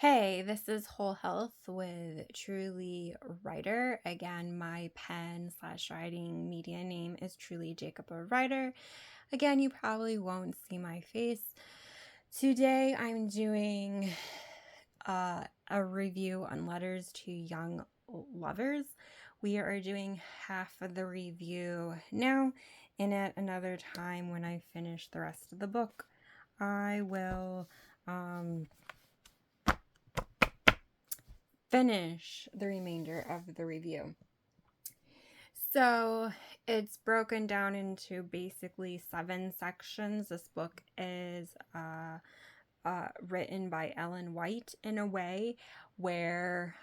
Hey, this is Whole Health with Truly Writer. Again, my pen/writing media name is Truly Jacob a Writer. Again, you probably won't see my face. Today, I'm doing a review on Letters to Young Lovers. We are doing half of the review now, and at another time when I finish the rest of the book, I will finish the remainder of the review. So it's broken down into basically 7 sections. This book is written by Ellen White in a way where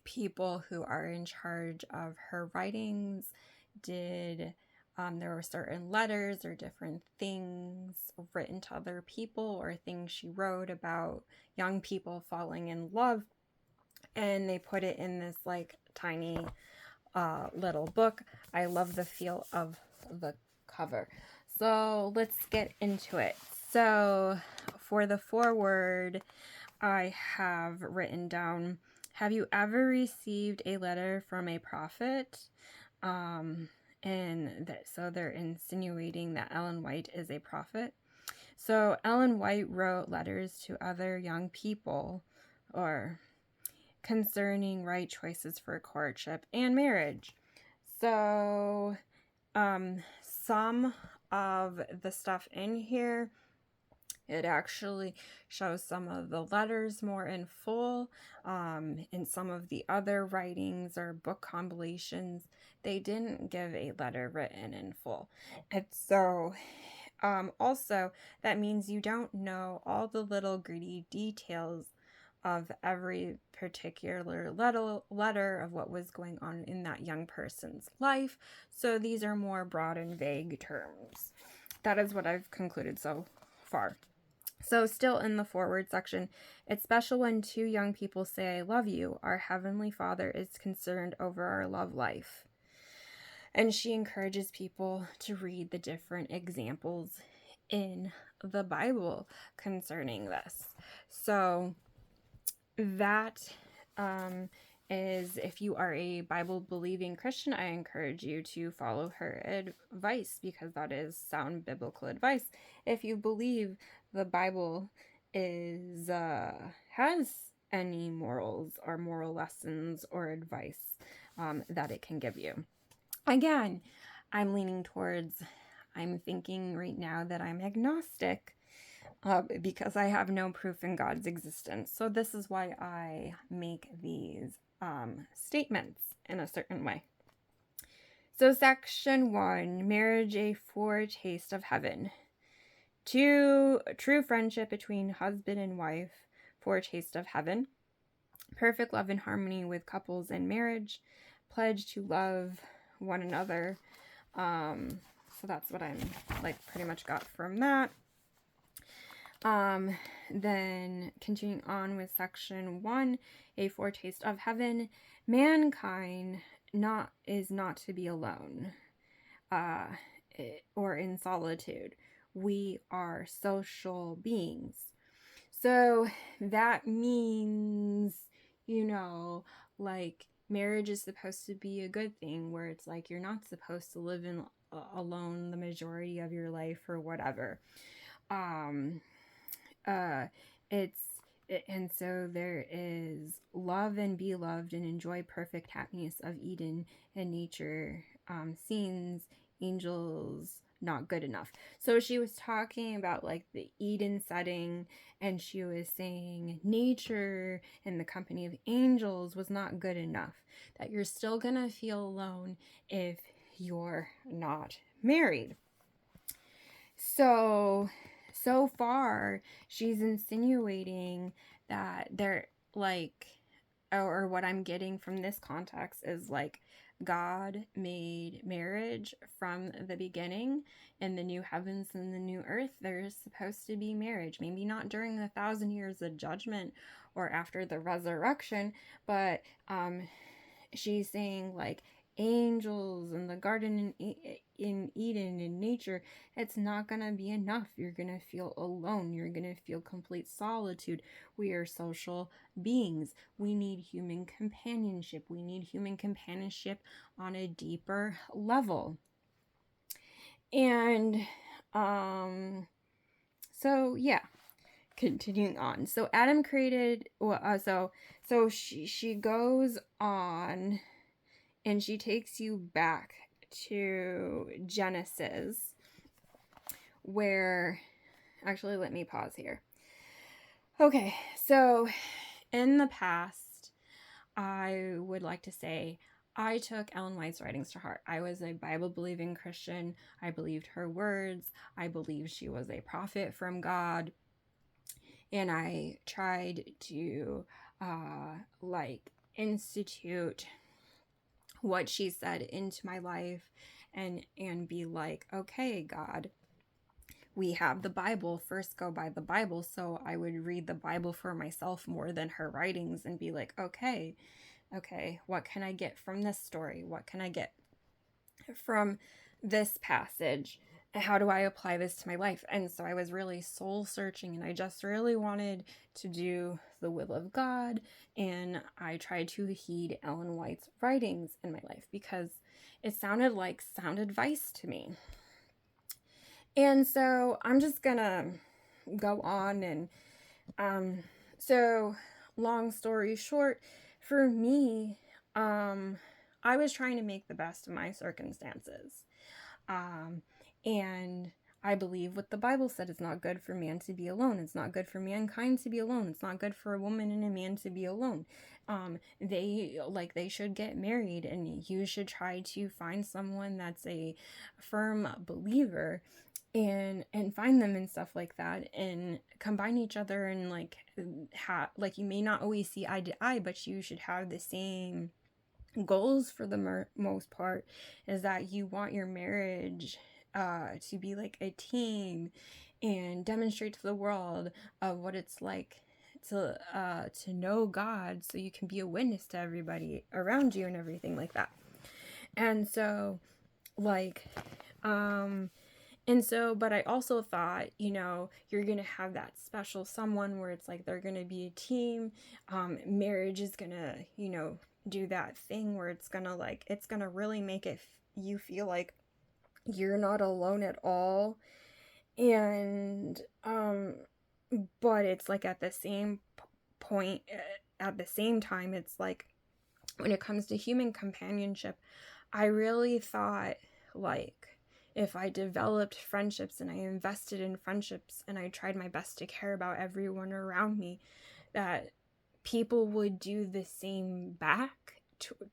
people who are in charge of her writings did there were certain letters or different things written to other people or things she wrote about young people falling in love, and they put it in this like tiny little book. I love the feel of the cover. So let's get into it. So for the foreword, I have written down, have you ever received a letter from a prophet? So they're insinuating that Ellen White is a prophet. So Ellen White wrote letters to other young people or concerning right choices for courtship and marriage. So some of the stuff in here, it actually shows some of the letters more in full. In some of the other writings or book compilations, they didn't give a letter written in full. And so also, that means you don't know all the little gritty details of every particular letter of what was going on in that young person's life. So these are more broad and vague terms. That is what I've concluded so far. So still in the forward section, it's special when 2 young people say, I love you. Our Heavenly Father is concerned over our love life. And she encourages people to read the different examples in the Bible concerning this. So that is, if you are a Bible-believing Christian, I encourage you to follow her advice because that is sound biblical advice. If you believe the Bible is has any morals or moral lessons or advice that it can give you. Again, I'm leaning towards, I'm thinking right now that I'm agnostic because I have no proof in God's existence. So this is why I make these statements in a certain way. So section 1, marriage a foretaste of heaven. 2, true friendship between husband and wife, foretaste of heaven. Perfect love and harmony with couples in marriage. Pledge to love one another. So that's what I'm pretty much got from that. Then continuing on with section 1, a foretaste of heaven. Mankind is not to be alone or in solitude. We are social beings. So that means, marriage is supposed to be a good thing where it's like you're not supposed to live in alone the majority of your life or whatever. And so there is love and be loved and enjoy perfect happiness of Eden and nature scenes, angels, not good enough. So she was talking about the Eden setting, and she was saying nature and the company of angels was not good enough, that you're still gonna feel alone if you're not married. So far, she's insinuating that or what I'm getting from this context is God made marriage from the beginning. In the new heavens and the new earth, there's supposed to be marriage. Maybe not during the 1,000 years of judgment or after the resurrection, but she's saying angels and the garden in Eden, in nature, it's not going to be enough. You're going to feel alone. You're going to feel complete solitude. We are social beings. We need human companionship. We need human companionship on a deeper level. And so yeah, continuing on. So Adam created so she goes on and she takes you back to Genesis, where, actually, let me pause here. Okay, so in the past, I would like to say I took Ellen White's writings to heart. I was a Bible-believing Christian. I believed her words. I believed she was a prophet from God. And I tried to, institute what she said into my life and be like, okay, God, we have the Bible, first go by the Bible. So I would read the Bible for myself more than her writings and be like, okay, what can I get from this story? What can I get from this passage? How do I apply this to my life? And so I was really soul searching, and I just really wanted to do the will of God. And I tried to heed Ellen White's writings in my life because it sounded like sound advice to me. And so I'm just gonna go on. And so long story short, for me, I was trying to make the best of my circumstances. And I believe what the Bible said. It's not good for man to be alone. It's not good for mankind to be alone. It's not good for a woman and a man to be alone. They should get married, and you should try to find someone that's a firm believer and find them and stuff like that, and combine each other, and you may not always see eye to eye, but you should have the same goals for the most part, is that you want your marriage to be like a team and demonstrate to the world of what it's like to know God, so you can be a witness to everybody around you and everything like that. And so but I also thought, you're going to have that special someone where it's like they're going to be a team. Marriage is going to, do that thing where it's going to really make you feel like you're not alone at all. And, but it's like at the same point, at the same time, it's like when it comes to human companionship, I really thought if I developed friendships and I invested in friendships and I tried my best to care about everyone around me, that people would do the same back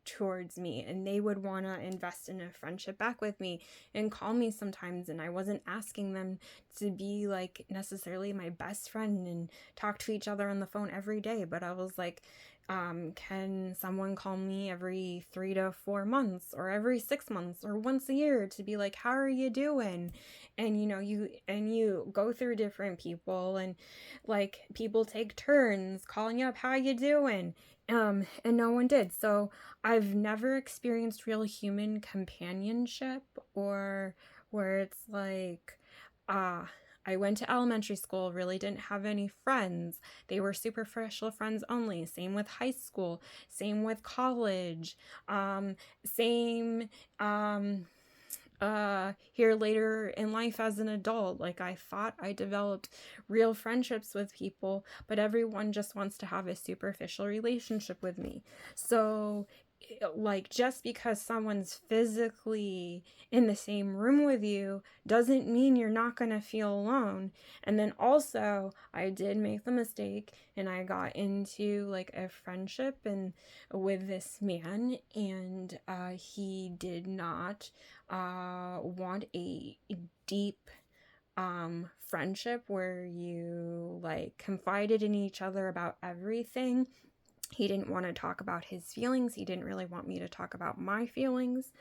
towards me, and they would want to invest in a friendship back with me and call me sometimes. And I wasn't asking them to be necessarily my best friend and talk to each other on the phone every day, but I was like, can someone call me every 3 to 4 months, or every 6 months, or once a year, to be like, how are you doing? And you go through different people, and people take turns calling you up, how you doing? And no one did. So I've never experienced real human companionship, or where it's I went to elementary school, really didn't have any friends. They were superficial friends only. Same with high school. Same with college. Same here later in life as an adult. I thought I developed real friendships with people, but everyone just wants to have a superficial relationship with me. So just because someone's physically in the same room with you doesn't mean you're not going to feel alone. And then also, I did make the mistake, and I got into a friendship with this man, and he did not want a deep friendship where you confided in each other about everything. He didn't want to talk about his feelings. He didn't really want me to talk about my feelings.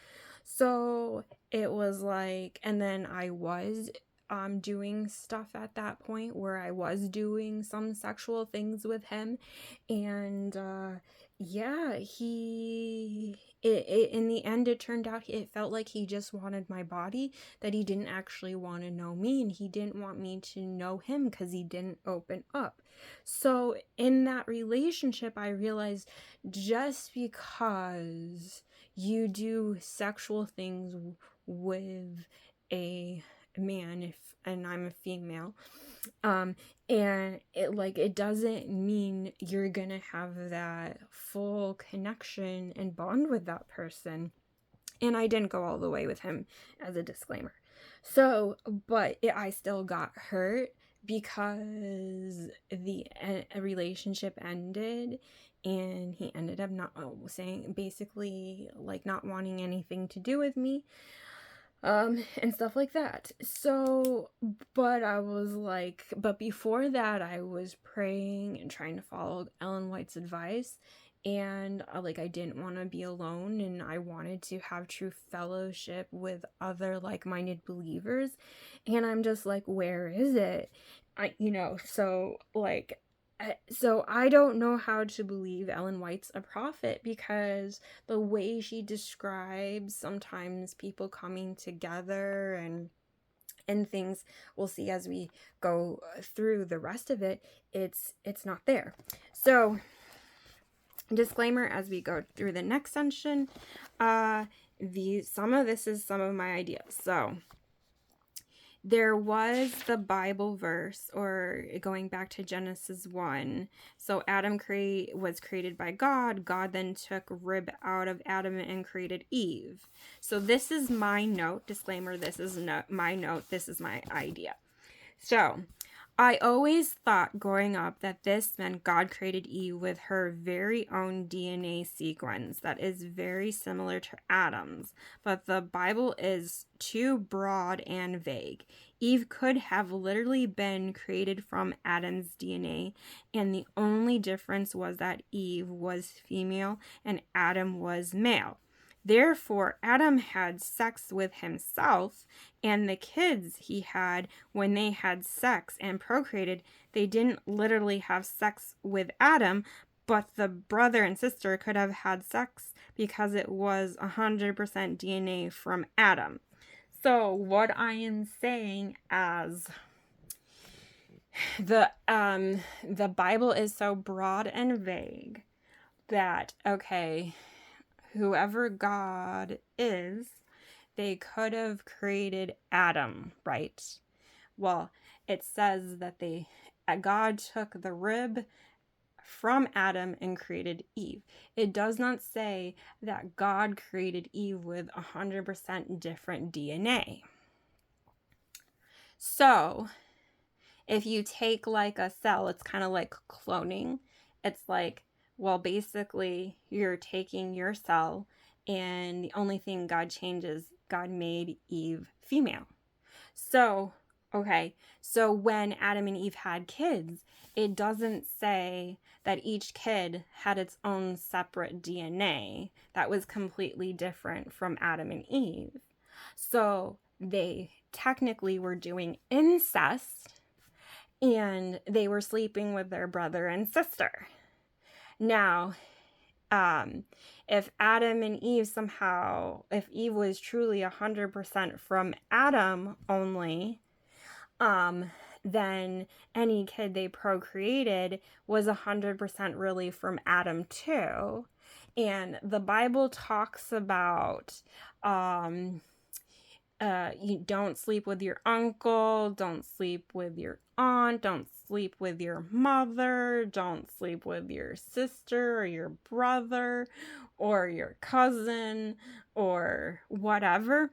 So it was and then I was doing stuff at that point where I was doing some sexual things with him. And yeah, in the end, it turned out it felt like he just wanted my body, that he didn't actually want to know me, and he didn't want me to know him because he didn't open up. So in that relationship, I realized just because you do sexual things with a man, and I'm a female, and it doesn't mean you're gonna have that full connection and bond with that person. And I didn't go all the way with him, as a disclaimer. So, but I still got hurt because the relationship ended, and he ended up not saying, basically, like, not wanting anything to do with me, and stuff like that. So, but I was like, but before that, I was praying and trying to follow Ellen White's advice, and like, I didn't want to be alone, and I wanted to have true fellowship with other like-minded believers. And I'm just like, where is it? So I don't know how to believe Ellen White's a prophet, because the way she describes sometimes people coming together and things, we'll see as we go through the rest of it, it's not there. So, disclaimer as we go through the next section, some of this is some of my ideas. So, there was the Bible verse, or going back to Genesis 1. So Adam was created by God. God then took rib out of Adam and created Eve. So this is my note. Disclaimer, this is my note. This is my idea. So I always thought growing up that this meant God created Eve with her very own DNA sequence that is very similar to Adam's, but the Bible is too broad and vague. Eve could have literally been created from Adam's DNA, and the only difference was that Eve was female and Adam was male. Therefore, Adam had sex with himself, and the kids he had when they had sex and procreated, they didn't literally have sex with Adam, but the brother and sister could have had sex because it was 100% DNA from Adam. So what I am saying as the Bible is so broad and vague that, okay, whoever God is, they could have created Adam, right? Well, it says that God took the rib from Adam and created Eve. It does not say that God created Eve with 100% different DNA. So, if you take like a cell, it's kind of like cloning. It's like, well, basically, you're taking your cell, and the only thing God changes, God made Eve female. So, okay, so when Adam and Eve had kids, it doesn't say that each kid had its own separate DNA that was completely different from Adam and Eve. So, they technically were doing incest, and they were sleeping with their brother and sister. Now, if Adam and Eve if Eve was truly 100% from Adam only, then any kid they procreated was 100% really from Adam too. And the Bible talks about, you don't sleep with your uncle, don't sleep with your aunt, don't sleep with your mother, don't sleep with your sister or your brother or your cousin or whatever.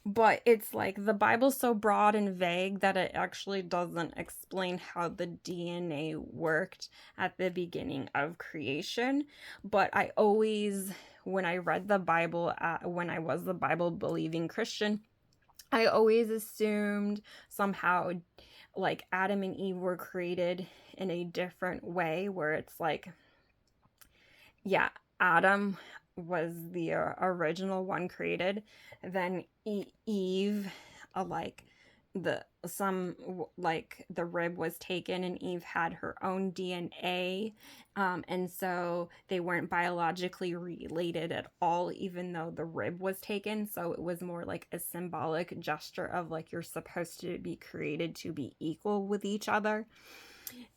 But it's like the Bible's so broad and vague that it actually doesn't explain how the DNA worked at the beginning of creation. But I always, when I read the Bible, when I was the Bible-believing Christian, I always assumed somehow like Adam and Eve were created in a different way, where it's like, yeah, Adam was the original one created, then Eve like the rib was taken and Eve had her own DNA, and so they weren't biologically related at all, even though the rib was taken. So it was more like a symbolic gesture of like you're supposed to be created to be equal with each other.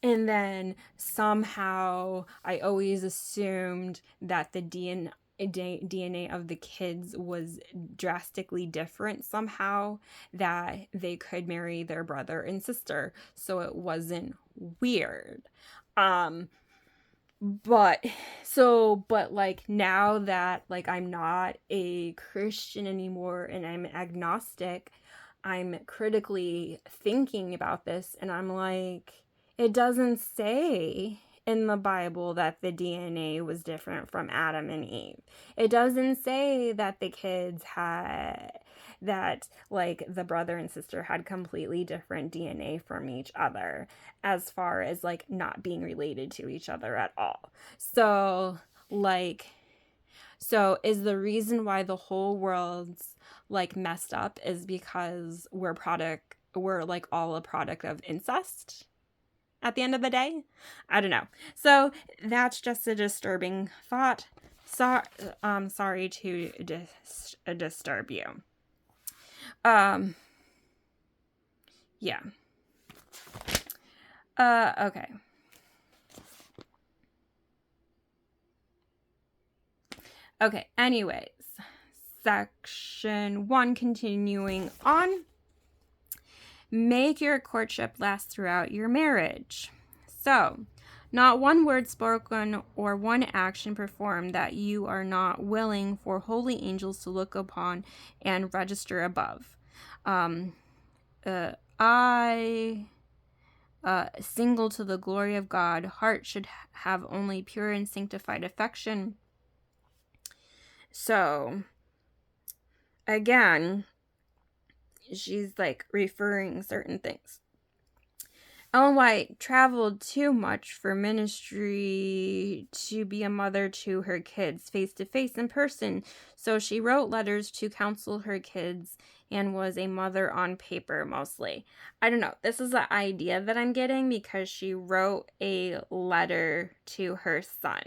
And then somehow I always assumed that the DNA of the kids was drastically different somehow, that they could marry their brother and sister, so it wasn't weird. Um but like now that like I'm not a Christian anymore and I'm agnostic, I'm critically thinking about this, and I'm like, it doesn't say in the Bible that the DNA was different from Adam and Eve. It doesn't say that the kids had, that like the brother and sister had completely different DNA from each other, as far as like not being related to each other at all. So like, so is the reason why the whole world's like messed up is because we're like all a product of incest at the end of the day? I don't know. So that's just a disturbing thought. So sorry to disturb you. Yeah. Okay. Okay, anyways. Section 1, continuing on. Make your courtship last throughout your marriage. So, not one word spoken or one action performed that you are not willing for holy angels to look upon and register above. Single to the glory of God, heart should have only pure and sanctified affection. So, again, she's like referring certain things. Ellen White traveled too much for ministry to be a mother to her kids face to face in person, so she wrote letters to counsel her kids and was a mother on paper mostly. I don't know. This is the idea that I'm getting because she wrote a letter to her son.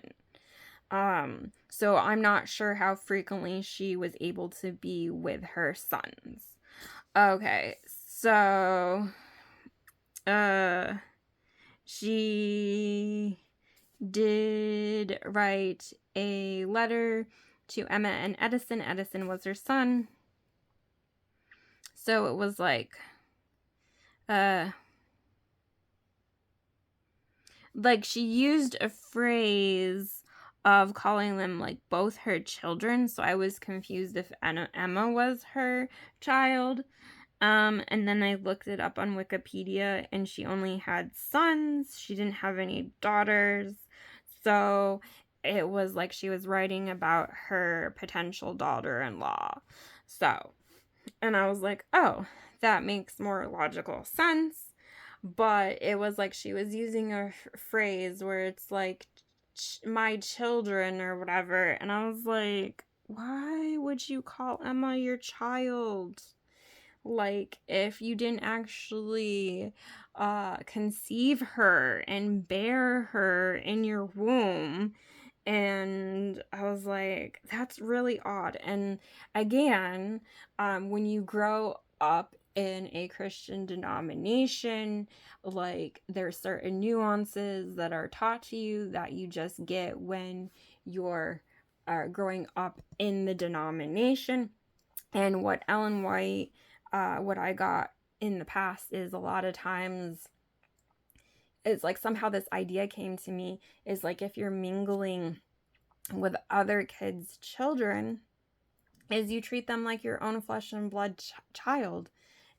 So I'm not sure how frequently she was able to be with her sons. Okay, so she did write a letter to Emma and Edison. Edison was her son. So it was like she used a phrase of calling them like both her children, so I was confused if Emma was her child. And then I looked it up on Wikipedia, and she only had sons. She didn't have any daughters. So it was like she was writing about her potential daughter-in-law. So, and I was like, oh, that makes more logical sense. But it was like she was using a phrase where it's like, my children or whatever. And I was like, why would you call Emma your child? Like, if you didn't actually conceive her and bear her in your womb. And I was like, that's really odd. And again, when you grow up in a Christian denomination, like there's certain nuances that are taught to you that you just get when you're growing up in the denomination. And what Ellen White, what I got in the past is a lot of times it's like somehow this idea came to me is like if you're mingling with other kids' children, is you treat them like your own flesh and blood child,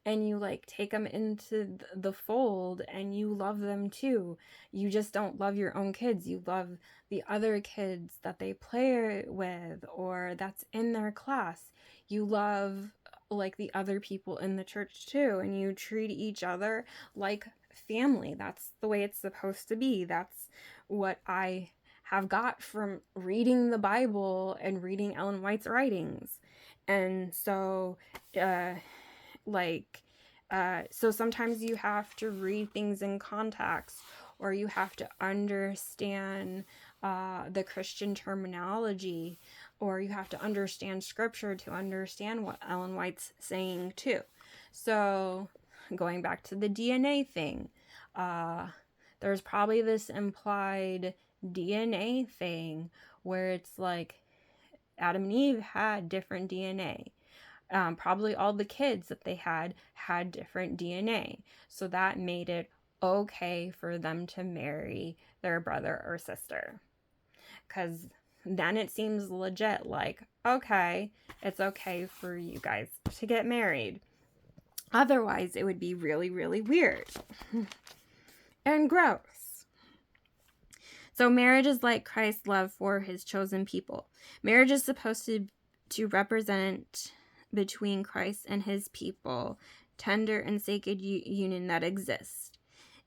and you like take them into the fold and you love them too. You just don't love your own kids. You love the other kids that they play with or that's in their class. You love like the other people in the church too, and you treat each other like family. That's the way it's supposed to be. That's what I have got from reading the Bible and reading Ellen White's writings. And so So sometimes you have to read things in context, or you have to understand the Christian terminology, or you have to understand scripture to understand what Ellen White's saying too. So going back to the DNA thing, there's probably this implied DNA thing where it's like Adam and Eve had different DNA. Probably all the kids that they had different DNA. So that made it okay for them to marry their brother or sister. Because then it seems legit, like, okay, it's okay for you guys to get married. Otherwise, it would be really, really weird and gross. So marriage is like Christ's love for his chosen people. Marriage is supposed to represent between Christ and his people tender and sacred union that exists.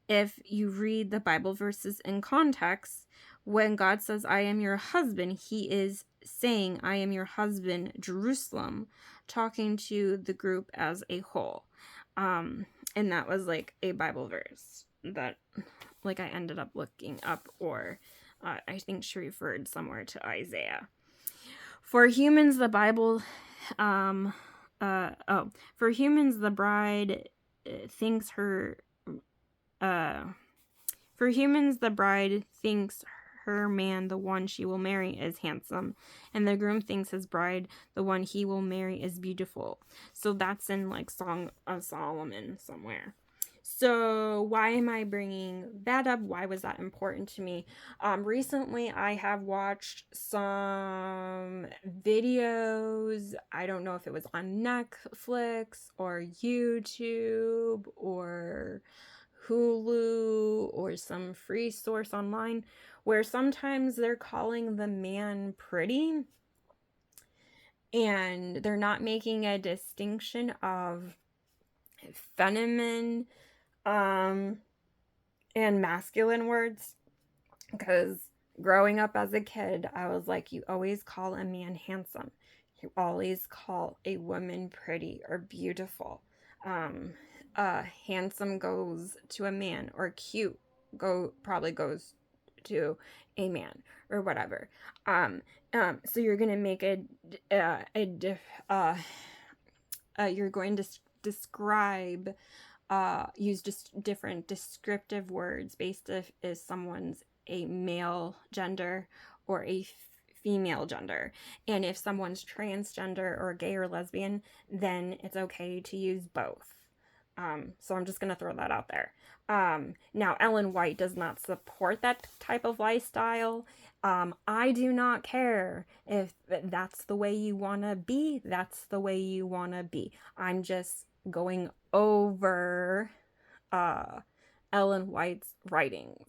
If you read the Bible verses in context, when God says, I am your husband, he is saying, I am your husband, Jerusalem, talking to the group as a whole. And that was like a Bible verse that like I ended up looking up, or I think she referred somewhere to Isaiah. For humans, the Bible, for humans, the bride thinks her, for humans, the bride thinks her man, the one she will marry, is handsome, and the groom thinks his bride, the one he will marry, is beautiful. So that's in like Song of Solomon somewhere. So why am I bringing that up? Why was that important to me? Recently, I have watched some videos. I don't know if it was on Netflix or YouTube or Hulu or some free source online, where sometimes they're calling the man pretty and they're not making a distinction of feminine and masculine words. Because growing up as a kid, I was like, you always call a man handsome, you always call a woman pretty or beautiful. Handsome goes to a man, or cute probably goes to a man, or whatever. So you're gonna make you're going to describe, use just different descriptive words based if someone's a male gender or a female gender. And if someone's transgender or gay or lesbian, then it's okay to use both. So I'm just going to throw that out there. Now, Ellen White does not support that type of lifestyle. I do not care if that's the way you want to be. That's the way you want to be. I'm just going over Ellen White's writings.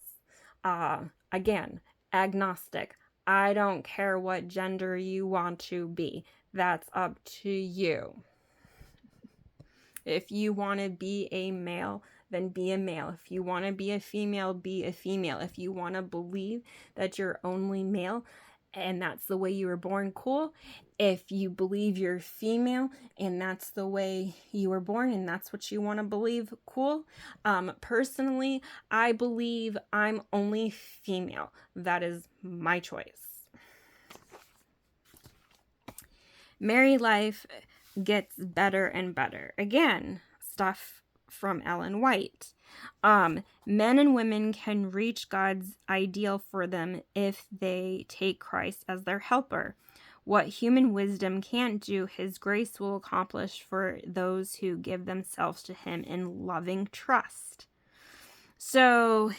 Again, agnostic. I don't care what gender you want to be. That's up to you. If you want to be a male, then be a male. If you want to be a female, be a female. If you want to believe that you're only male and that's the way you were born, cool. If you believe you're female and that's the way you were born and that's what you want to believe, cool. Personally, I believe I'm only female. That is my choice. Married life gets better and better. Again, stuff from Ellen White. Men and women can reach God's ideal for them if they take Christ as their helper. What human wisdom can't do, his grace will accomplish for those who give themselves to him in loving trust. So,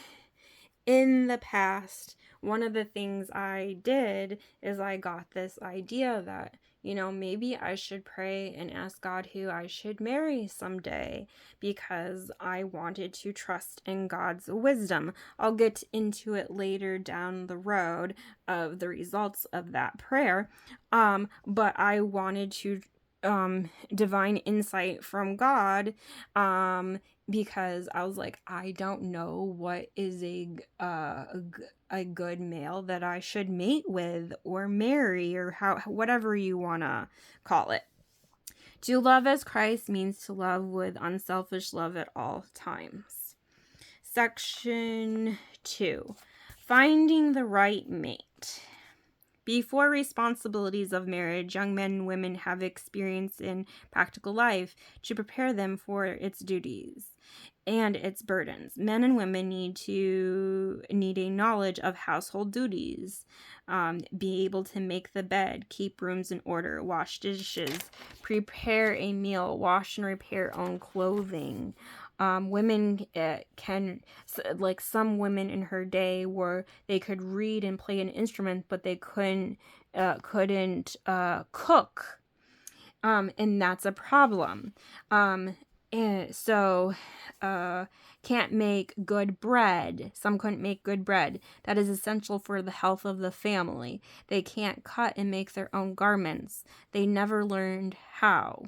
in the past, one of the things I did is I got this idea that, maybe I should pray and ask God who I should marry someday, because I wanted to trust in God's wisdom. I'll get into it later down the road of the results of that prayer. But I wanted to divine insight from God, because I was like, I don't know what is a good male that I should mate with or marry, or whatever you want to call it. To love as Christ means to love with unselfish love at all times. Section 2. Finding the right mate. Before responsibilities of marriage, young men and women have experience in practical life to prepare them for its duties and its burdens. Men and women need a knowledge of household duties, be able to make the bed, keep rooms in order, wash dishes, prepare a meal, wash and repair own clothing. Women can, like some women in her day, were they could read and play an instrument, but they couldn't cook, and that's a problem. And so can't make good bread. Some couldn't make good bread. That is essential for the health of the family. They can't cut and make their own garments. They never learned how.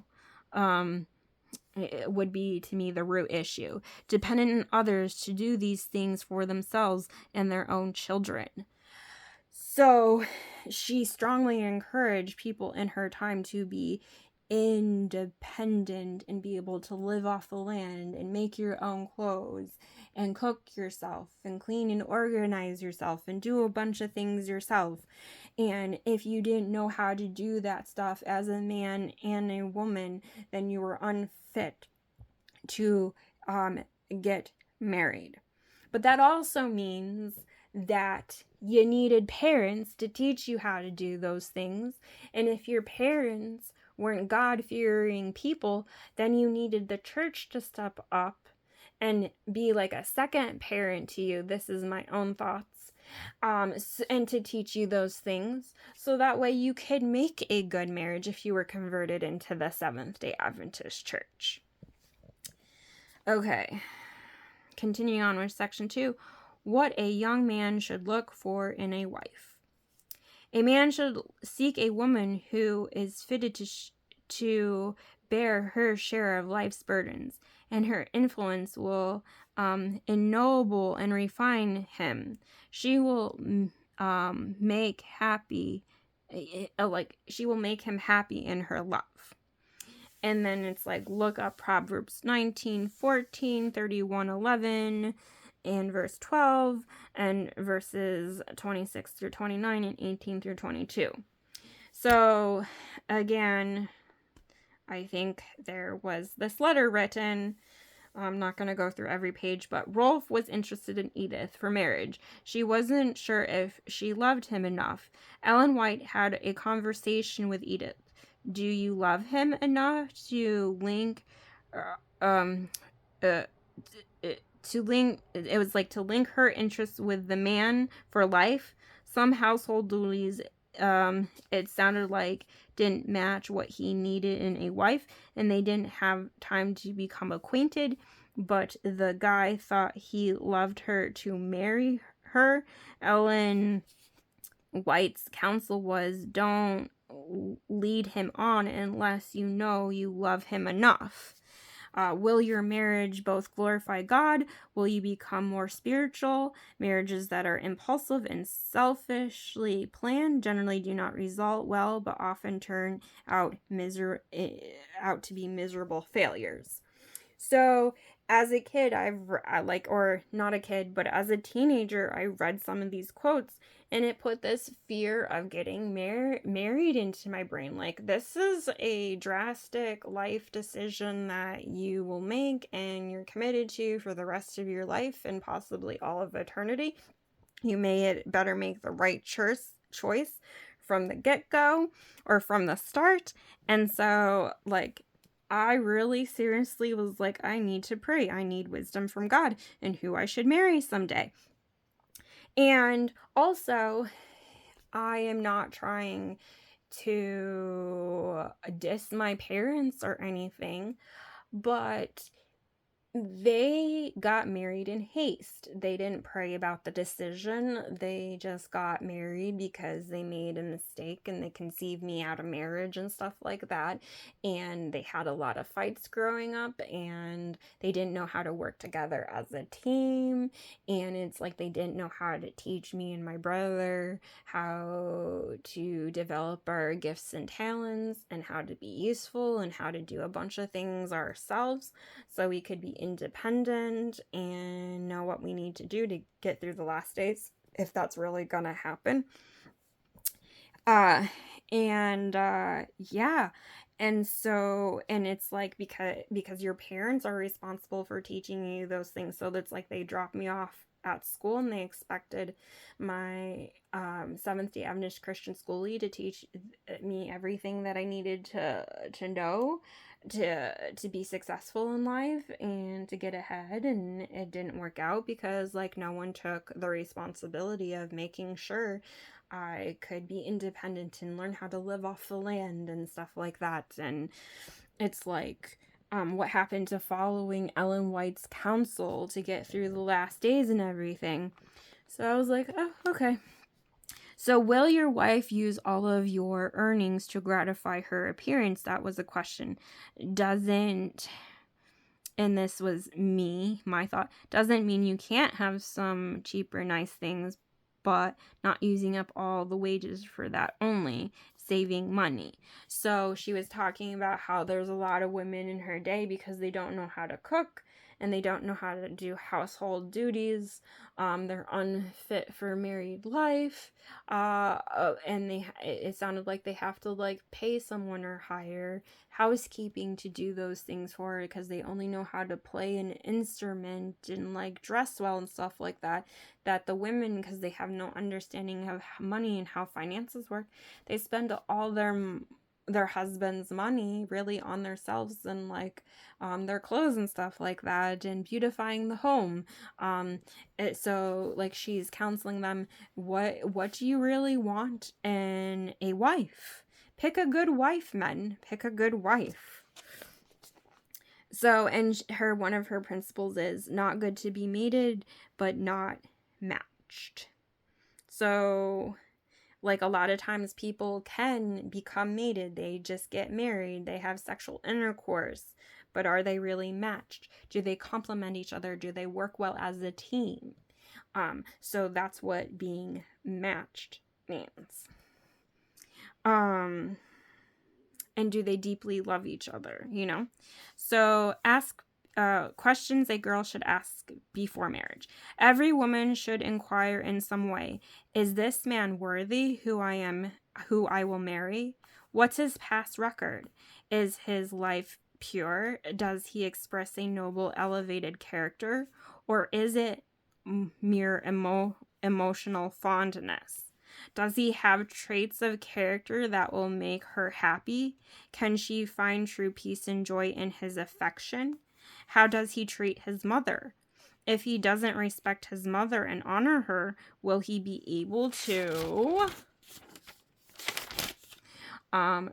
It would be, to me, the root issue. Dependent on others to do these things for themselves and their own children. So she strongly encouraged people in her time to be independent and be able to live off the land and make your own clothes and cook yourself and clean and organize yourself and do a bunch of things yourself. And if you didn't know how to do that stuff as a man and a woman, then you were unfit to get married. But that also means that you needed parents to teach you how to do those things. And if your parents weren't God-fearing people, then you needed the church to step up and be like a second parent to you. This is my own thoughts. And to teach you those things, so that way you could make a good marriage if you were converted into the Seventh-day Adventist Church. Okay, continuing on with section 2. What a young man should look for in a wife. A man should seek a woman who is fitted to bear her share of life's burdens, and her influence will ennoble and refine him. She will make him happy in her love. And then it's like, look up Proverbs 19:14, 31:11, and verse 12, and verses 26 through 29, and 18 through 22. So, again, I think there was this letter written. I'm not going to go through every page, but Rolf was interested in Edith for marriage. She wasn't sure if she loved him enough. Ellen White had a conversation with Edith. Do you love him enough to link to link her interests with the man for life? Some household duties, it sounded like, didn't match what he needed in a wife, and they didn't have time to become acquainted, but the guy thought he loved her to marry her. Ellen White's counsel was, don't lead him on unless you know you love him enough. Will your marriage both glorify God? Will you become more spiritual? Marriages that are impulsive and selfishly planned generally do not result well, but often turn out to be miserable failures. So, as a kid, as a teenager, I read some of these quotes, and it put this fear of getting married into my brain. Like, this is a drastic life decision that you will make and you're committed to for the rest of your life and possibly all of eternity. You better make the right choice from the get-go or from the start. And so, I really seriously was like, I need to pray. I need wisdom from God and who I should marry someday. And also, I am not trying to diss my parents or anything, but They got married in haste. They didn't pray about the decision. They just got married because they made a mistake and they conceived me out of marriage and stuff like that. And they had a lot of fights growing up and they didn't know how to work together as a team. And it's like they didn't know how to teach me and my brother how to develop our gifts and talents and how to be useful and how to do a bunch of things ourselves so we could be independent and know what we need to do to get through the last days, if that's really gonna happen. Yeah. And so, and it's like because your parents are responsible for teaching you those things. So that's like they dropped me off at school and they expected my Seventh-day Adventist Christian school lead to teach me everything that I needed to know to be successful in life and to get ahead, and it didn't work out because like no one took the responsibility of making sure I could be independent and learn how to live off the land and stuff like that. And it's like what happened to following Ellen White's counsel to get through the last days and everything. So I was like, oh, okay. So will your wife use all of your earnings to gratify her appearance? That was a question. Doesn't, and this was my thought, doesn't mean you can't have some cheaper, nice things, but not using up all the wages for that only, saving money. So she was talking about how there's a lot of women in her day because they don't know how to cook and they don't know how to do household duties. They're unfit for married life. And it sounded like they have to like pay someone or hire housekeeping to do those things for her because they only know how to play an instrument and like dress well and stuff like that. That the women, because they have no understanding of money and how finances work, they spend all their husband's money really on themselves and like their clothes and stuff like that and beautifying the home. So like she's counseling them, what do you really want in a wife? Pick a good wife, men. Pick a good wife. So, and one of her principles is not good to be mated, but not matched. So, like a lot of times people can become mated. They just get married. They have sexual intercourse. But are they really matched? Do they complement each other? Do they work well as a team? So that's what being matched means. And do they deeply love each other, you know? So ask questions a girl should ask before marriage. Every woman should inquire in some way, is this man worthy who I will marry? What's his past record? Is his life pure? Does he express a noble, elevated character? Or is it mere emotional fondness? Does he have traits of character that will make her happy? Can she find true peace and joy in his affection? How does he treat his mother? If he doesn't respect his mother and honor her, will he be able to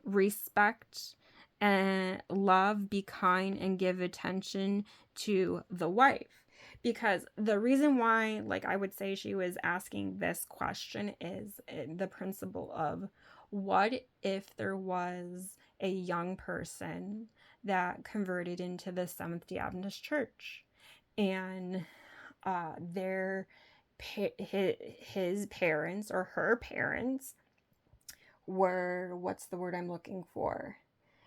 respect and love, be kind, and give attention to the wife? Because the reason why, like I would say she was asking this question is the principle of what if there was a young person that converted into the Seventh-day Adventist Church and his parents or her parents were, what's the word I'm looking for?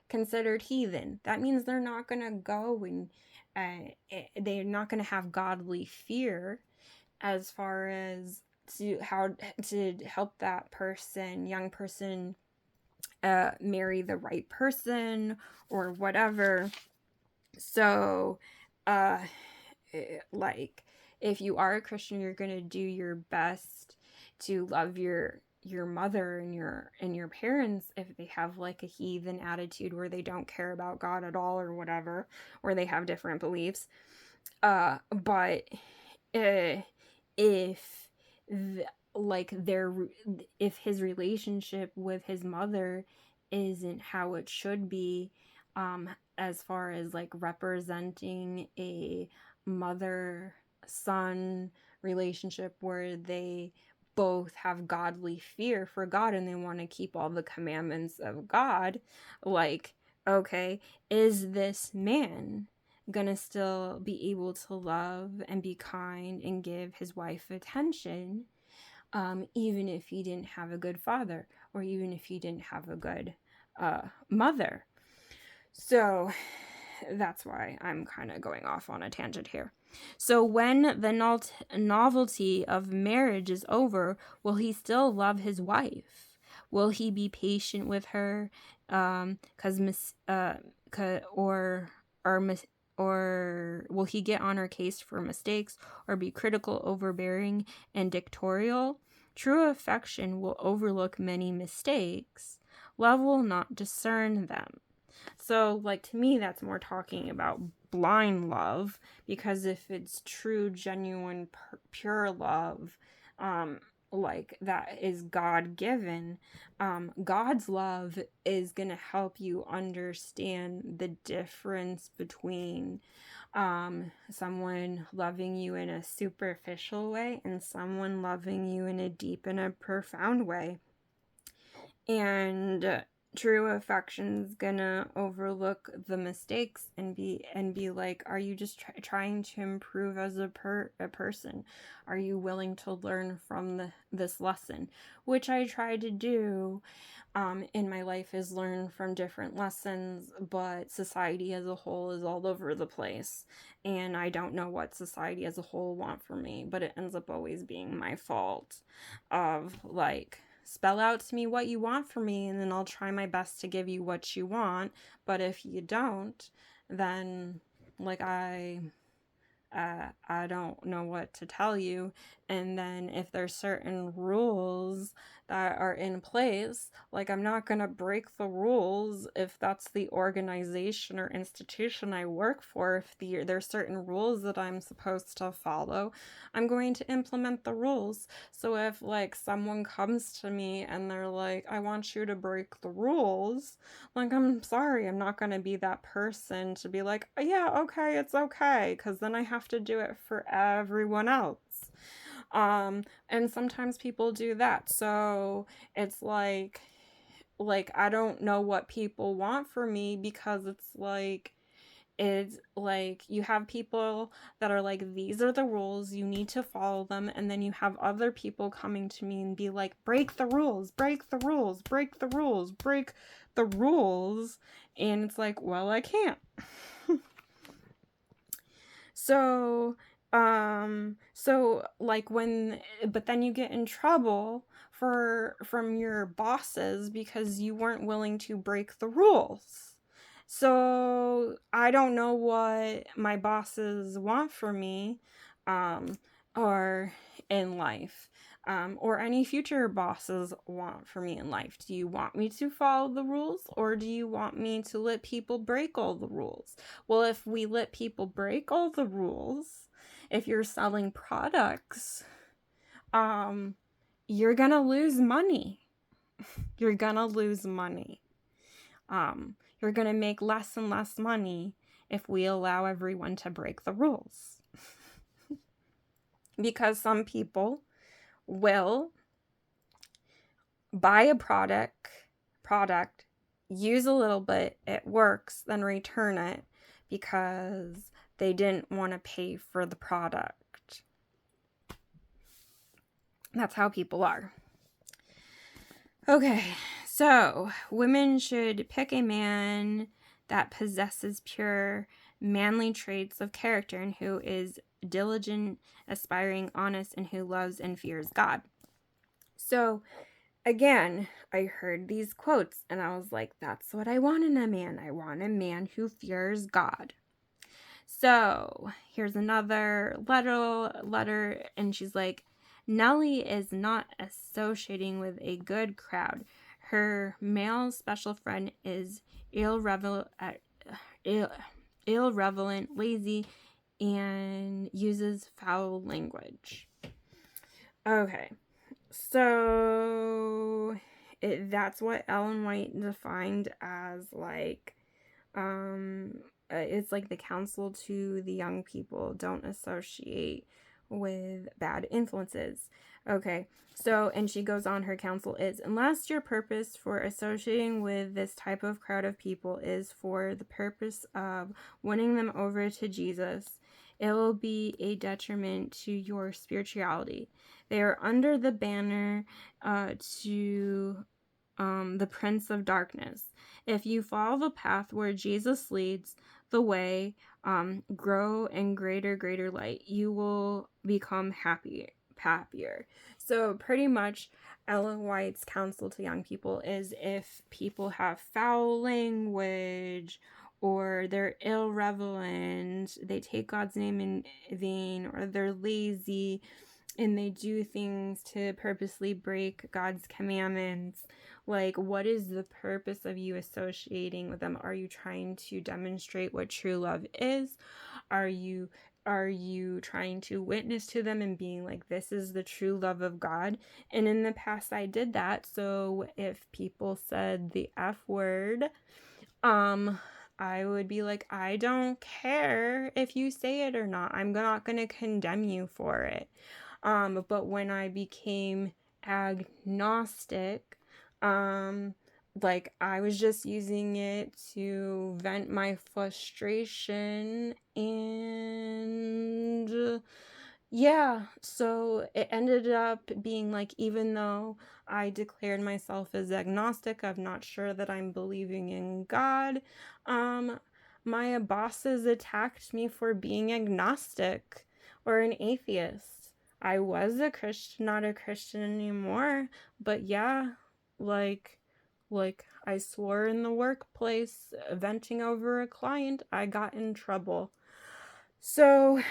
Considered heathen. That means they're not going to go and they're not going to have godly fear as far as to how to help that young person, marry the right person or whatever. So, like, if you are a Christian, you're going to do your best to love your mother and your parents if they have like a heathen attitude where they don't care about God at all or whatever, or they have different beliefs. But if if his relationship with his mother isn't how it should be, as far as like representing a mother-son relationship where they both have godly fear for God and they want to keep all the commandments of God, like, okay, is this man gonna still be able to love and be kind and give his wife attention, even if he didn't have a good father, or even if he didn't have a good mother? So that's why I'm kind of going off on a tangent here. So when the novelty of marriage is over, will he still love his wife? Will he be patient with her? Or will he get on her case for mistakes, or be critical, overbearing, and dictatorial? True affection will overlook many mistakes. Love will not discern them. So, like, to me, that's more talking about blind love, because if it's true, genuine, pure love, like, that is God-given, God's love is going to help you understand the difference between someone loving you in a superficial way and someone loving you in a deep and a profound way. And true affection's gonna overlook the mistakes and be like, are you just trying to improve as a person? Are you willing to learn from this lesson? Which I try to do in my life, is learn from different lessons, but society as a whole is all over the place, and I don't know what society as a whole want from me, but it ends up always being my fault of like, spell out to me what you want from me, and then I'll try my best to give you what you want. But if you don't, then like I don't know what to tell you. And then if there's certain rules that are in place, like, I'm not going to break the rules if that's the organization or institution I work for. If there's certain rules that I'm supposed to follow, I'm going to implement the rules. So if like someone comes to me and they're like, I want you to break the rules, like, I'm sorry, I'm not going to be that person to be like, yeah, okay, it's okay, because then I have to do it for everyone else. And sometimes people do that. So it's like I don't know what people want from me, because it's like you have people that are like, these are the rules, you need to follow them, and then you have other people coming to me and be like, break the rules, break the rules, break the rules, break the rules. And it's like, well, I can't. So like but then you get in trouble from your bosses because you weren't willing to break the rules. So I don't know what my bosses want from me, or in life, or any future bosses want for me in life. Do you want me to follow the rules, or do you want me to let people break all the rules? Well, if we let people break all the rules, if you're selling products, you're gonna lose money. You're gonna lose money. You're gonna make less and less money if we allow everyone to break the rules. Because some people will buy a product, use a little bit, it works, then return it because they didn't want to pay for the product. That's how people are. Okay, so women should pick a man that possesses pure manly traits of character and who is diligent, aspiring, honest, and who loves and fears God. So again, I heard these quotes and I was like, that's what I want in a man. I want a man who fears God. So here's another letter, and she's like, Nellie is not associating with a good crowd. Her male special friend is irrelevant, lazy, and uses foul language. Okay, so that's what Ellen White defined as like it's like the counsel to the young people: don't associate with bad influences. Okay, so, and she goes on, her counsel is: unless your purpose for associating with this type of crowd of people is for the purpose of winning them over to Jesus, it will be a detriment to your spirituality. They are under the banner to the prince of darkness. If you follow the path where Jesus leads the way, grow in greater light, you will become happier. So pretty much Ellen White's counsel to young people is: if people have foul language, or they're irreverent, they take God's name in vain, or they're lazy, and they do things to purposely break God's commandments, like, what is the purpose of you associating with them? Are you trying to demonstrate what true love is? Are you trying to witness to them and being like, this is the true love of God? And in the past I did that. So if people said the F word, I would be like, I don't care if you say it or not. I'm not going to condemn you for it. But when I became agnostic, like, I was just using it to vent my frustration, and yeah, so it ended up being like, even though I declared myself as agnostic, I'm not sure that I'm believing in God, my bosses attacked me for being agnostic or an atheist. I was a Christian, not a Christian anymore, but yeah, like I swore in the workplace, venting over a client, I got in trouble. So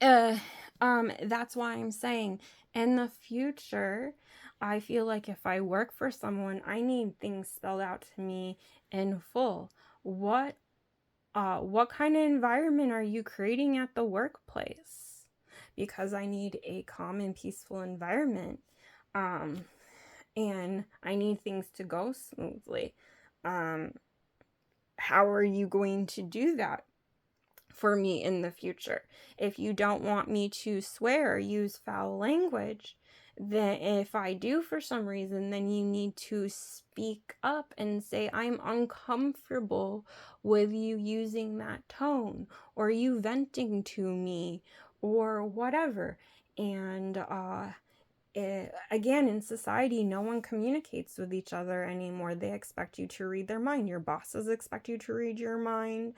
that's why I'm saying, in the future, I feel like if I work for someone, I need things spelled out to me in full. What kind of environment are you creating at the workplace? Because I need a calm and peaceful environment. And I need things to go smoothly. How are you going to do that for me in the future? If you don't want me to swear or use foul language, then if I do for some reason, then you need to speak up and say, I'm uncomfortable with you using that tone, or you venting to me, or whatever. And again, in society, no one communicates with each other anymore. They expect you to read their mind. Your bosses expect you to read your mind.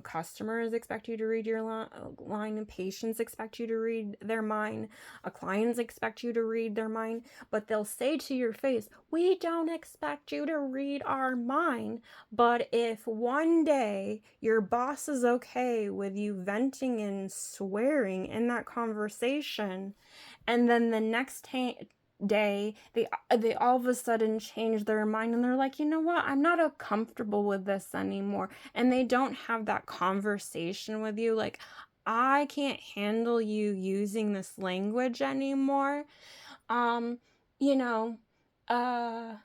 Customers expect you to read your line. Patients expect you to read their mind. Clients expect you to read their mind. But they'll say to your face, we don't expect you to read our mind. But if one day your boss is okay with you venting and swearing in that conversation, and then the next day they all of a sudden change their mind and they're like, you know what, I'm not comfortable with this anymore, and they don't have that conversation with you, like, I can't handle you using this language anymore, you know, then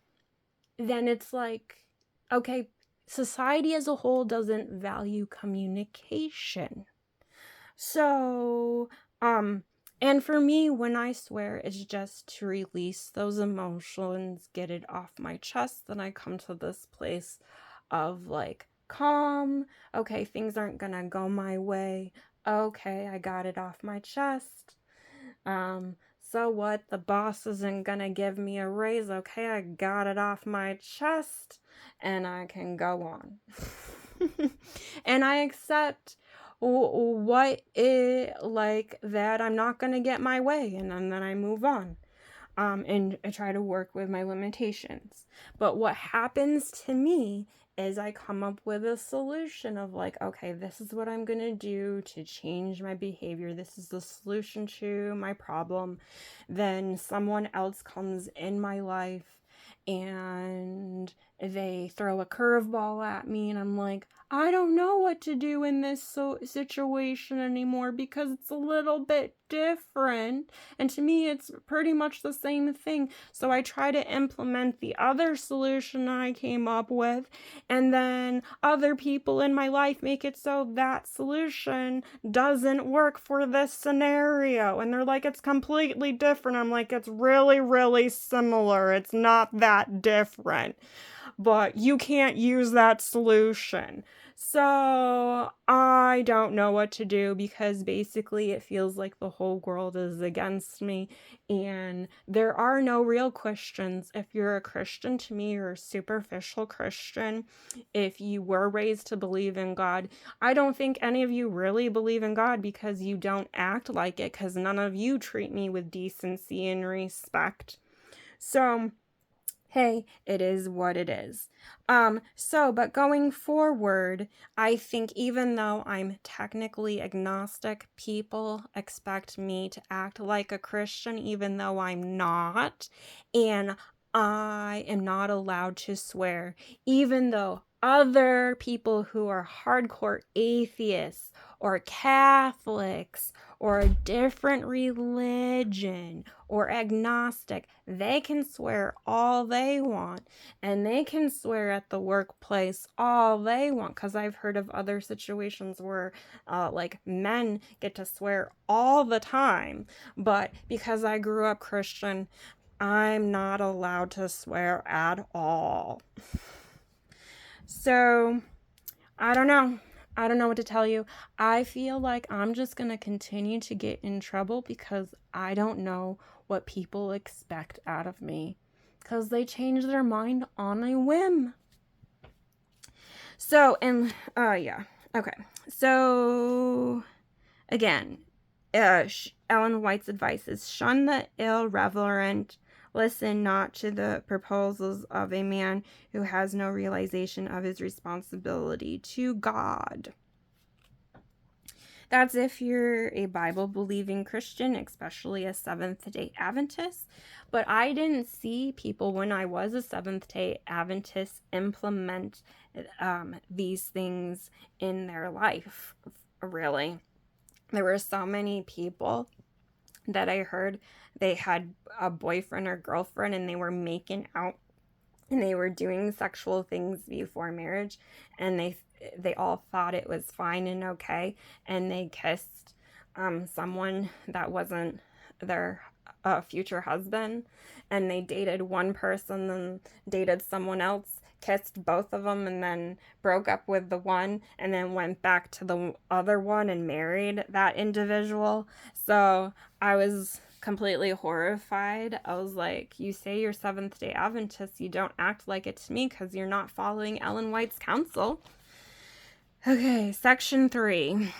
it's like, okay, society as a whole doesn't value communication. So and for me, when I swear, it's just to release those emotions, get it off my chest. Then I come to this place of like calm. Okay, things aren't gonna go my way. Okay, I got it off my chest. So what? The boss isn't gonna give me a raise. Okay, I got it off my chest, and I can go on. And I accept what it like that I'm not gonna get my way, and then I move on, and I try to work with my limitations. But what happens to me is I come up with a solution of like, okay, this is what I'm gonna do to change my behavior. This is the solution to my problem. Then someone else comes in my life and they throw a curveball at me, and I'm like, I don't know what to do in this situation anymore because it's a little bit different. And to me, it's pretty much the same thing. So I try to implement the other solution I came up with, and then other people in my life make it so that solution doesn't work for this scenario. And they're like, it's completely different. I'm like, it's really, really similar. It's not that different. But you can't use that solution. So I don't know what to do because basically it feels like the whole world is against me, and there are no real Christians. If you're a Christian, to me, you're a superficial Christian. If you were raised to believe in God, I don't think any of you really believe in God because you don't act like it, because none of you treat me with decency and respect. So hey, it is what it is. But going forward, I think even though I'm technically agnostic, people expect me to act like a Christian even though I'm not. And I am not allowed to swear, even though other people who are hardcore atheists or Catholics or a different religion or agnostic, they can swear all they want, and they can swear at the workplace all they want, because I've heard of other situations where like men get to swear all the time, but because I grew up Christian, I'm not allowed to swear at all. So I don't know what to tell you. I feel like I'm just going to continue to get in trouble because I don't know what people expect out of me, because they change their mind on a whim. So, and, yeah. Okay. So, again, Ellen White's advice is shun the irreverent, listen not to the proposals of a man who has no realization of his responsibility to God. That's if you're a Bible-believing Christian, especially a Seventh-day Adventist. But I didn't see people when I was a Seventh-day Adventist implement these things in their life, really. There were so many people that I heard they had a boyfriend or girlfriend and they were making out and they were doing sexual things before marriage, and they all thought it was fine and okay, and they kissed someone that wasn't their future husband, and they dated one person, then dated someone else, kissed both of them, and then broke up with the one, and then went back to the other one and married that individual. So I was completely horrified. I was like, you say you're Seventh-day Adventist, you don't act like it to me because you're not following Ellen White's counsel. Okay, section 3.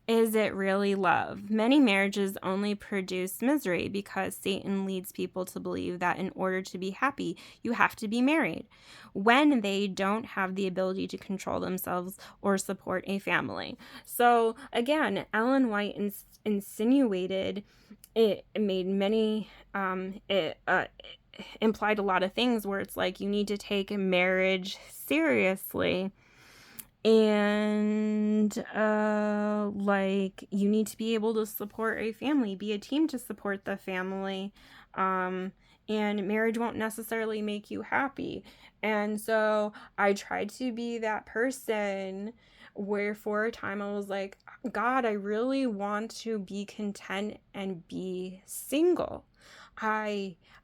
Is it really love? Many marriages only produce misery because Satan leads people to believe that in order to be happy, you have to be married, when they don't have the ability to control themselves or support a family. So again, Ellen White insinuated, it made many, it implied a lot of things where it's like you need to take marriage seriously. And like you need to be able to support a family, be a team to support the family, and marriage won't necessarily make you happy. And so I tried to be that person where for a time I was like, God, I really want to be content and be single.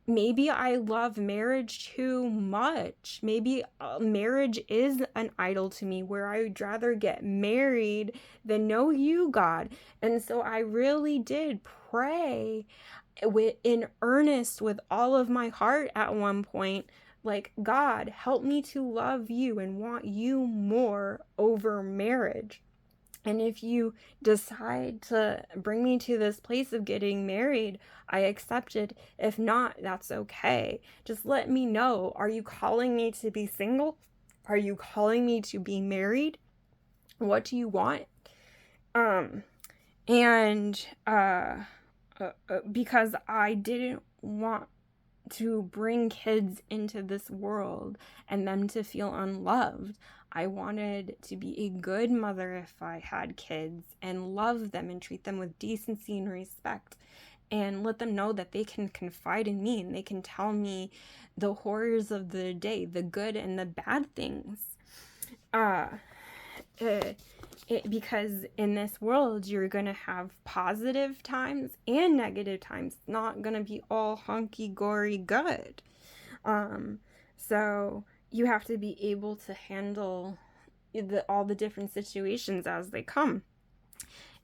Maybe I love marriage too much. Maybe marriage is an idol to me where I would rather get married than know you, God. And so I really did pray in earnest with all of my heart at one point, like, God, help me to love you and want you more over marriage. And if you decide to bring me to this place of getting married, I accept it. If not, that's okay. Just let me know. Are you calling me to be single? Are you calling me to be married? What do you want? Because I didn't want to bring kids into this world and them to feel unloved. I wanted to be a good mother if I had kids, and love them and treat them with decency and respect, and let them know that they can confide in me and they can tell me the horrors of the day, the good and the bad things. Uh, uh because in this world you're going to have positive times and negative times. It's not going to be all hunky-gory good. So you have to be able to handle all the different situations as they come.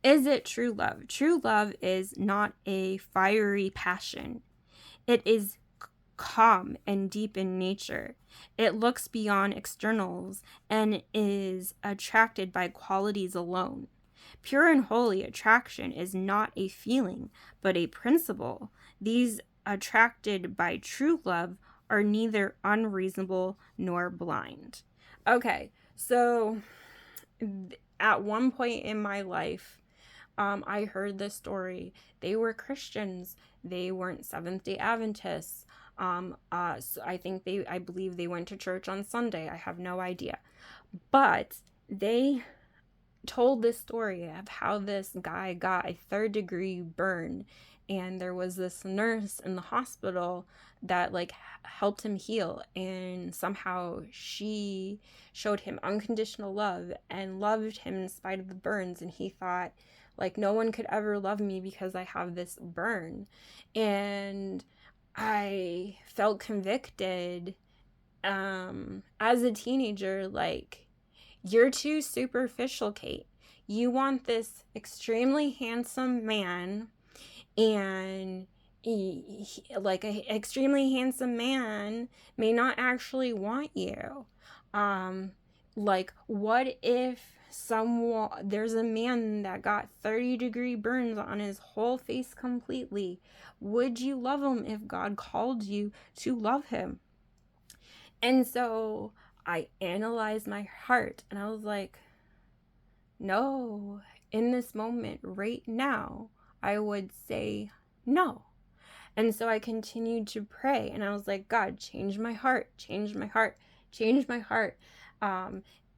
Is it true love? True love is not a fiery passion. It is calm and deep in nature. It looks beyond externals and is attracted by qualities alone. Pure and holy attraction is not a feeling, but a principle. These attracted by true love are neither unreasonable nor blind. Okay, so at one point in my life, I heard this story. They were Christians. They weren't Seventh-day Adventists. So I believe they went to church on Sunday. I have no idea. But they told this story of how this guy got a 3rd-degree burn, and there was this nurse in the hospital that like helped him heal, and somehow she showed him unconditional love and loved him in spite of the burns, and he thought, like, no one could ever love me because I have this burn. And I felt convicted as a teenager, like, you're too superficial, Kate. You want this extremely handsome man, and like an extremely handsome man may not actually want you. Like, what if there's a man that got 30-degree burns on his whole face completely? Would you love him if God called you to love him? And so I analyzed my heart, and I was like, no, in this moment right now, I would say no. And so I continued to pray, and I was like, God, change my heart, change my heart, change my heart.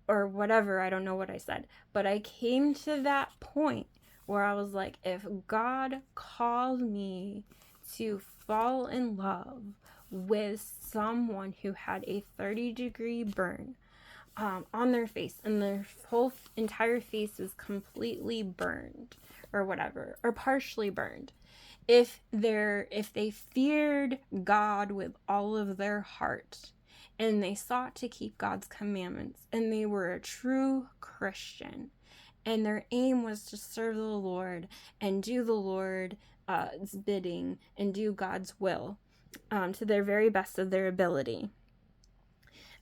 Or whatever, I don't know what I said. But I came to that point where I was like, if God called me to fall in love with someone who had a 30-degree burn on their face, and their whole entire face was completely burned or whatever, or partially burned, if they feared God with all of their heart, and they sought to keep God's commandments, and they were a true Christian, and their aim was to serve the Lord and do the Lord's bidding and do God's will to their very best of their ability.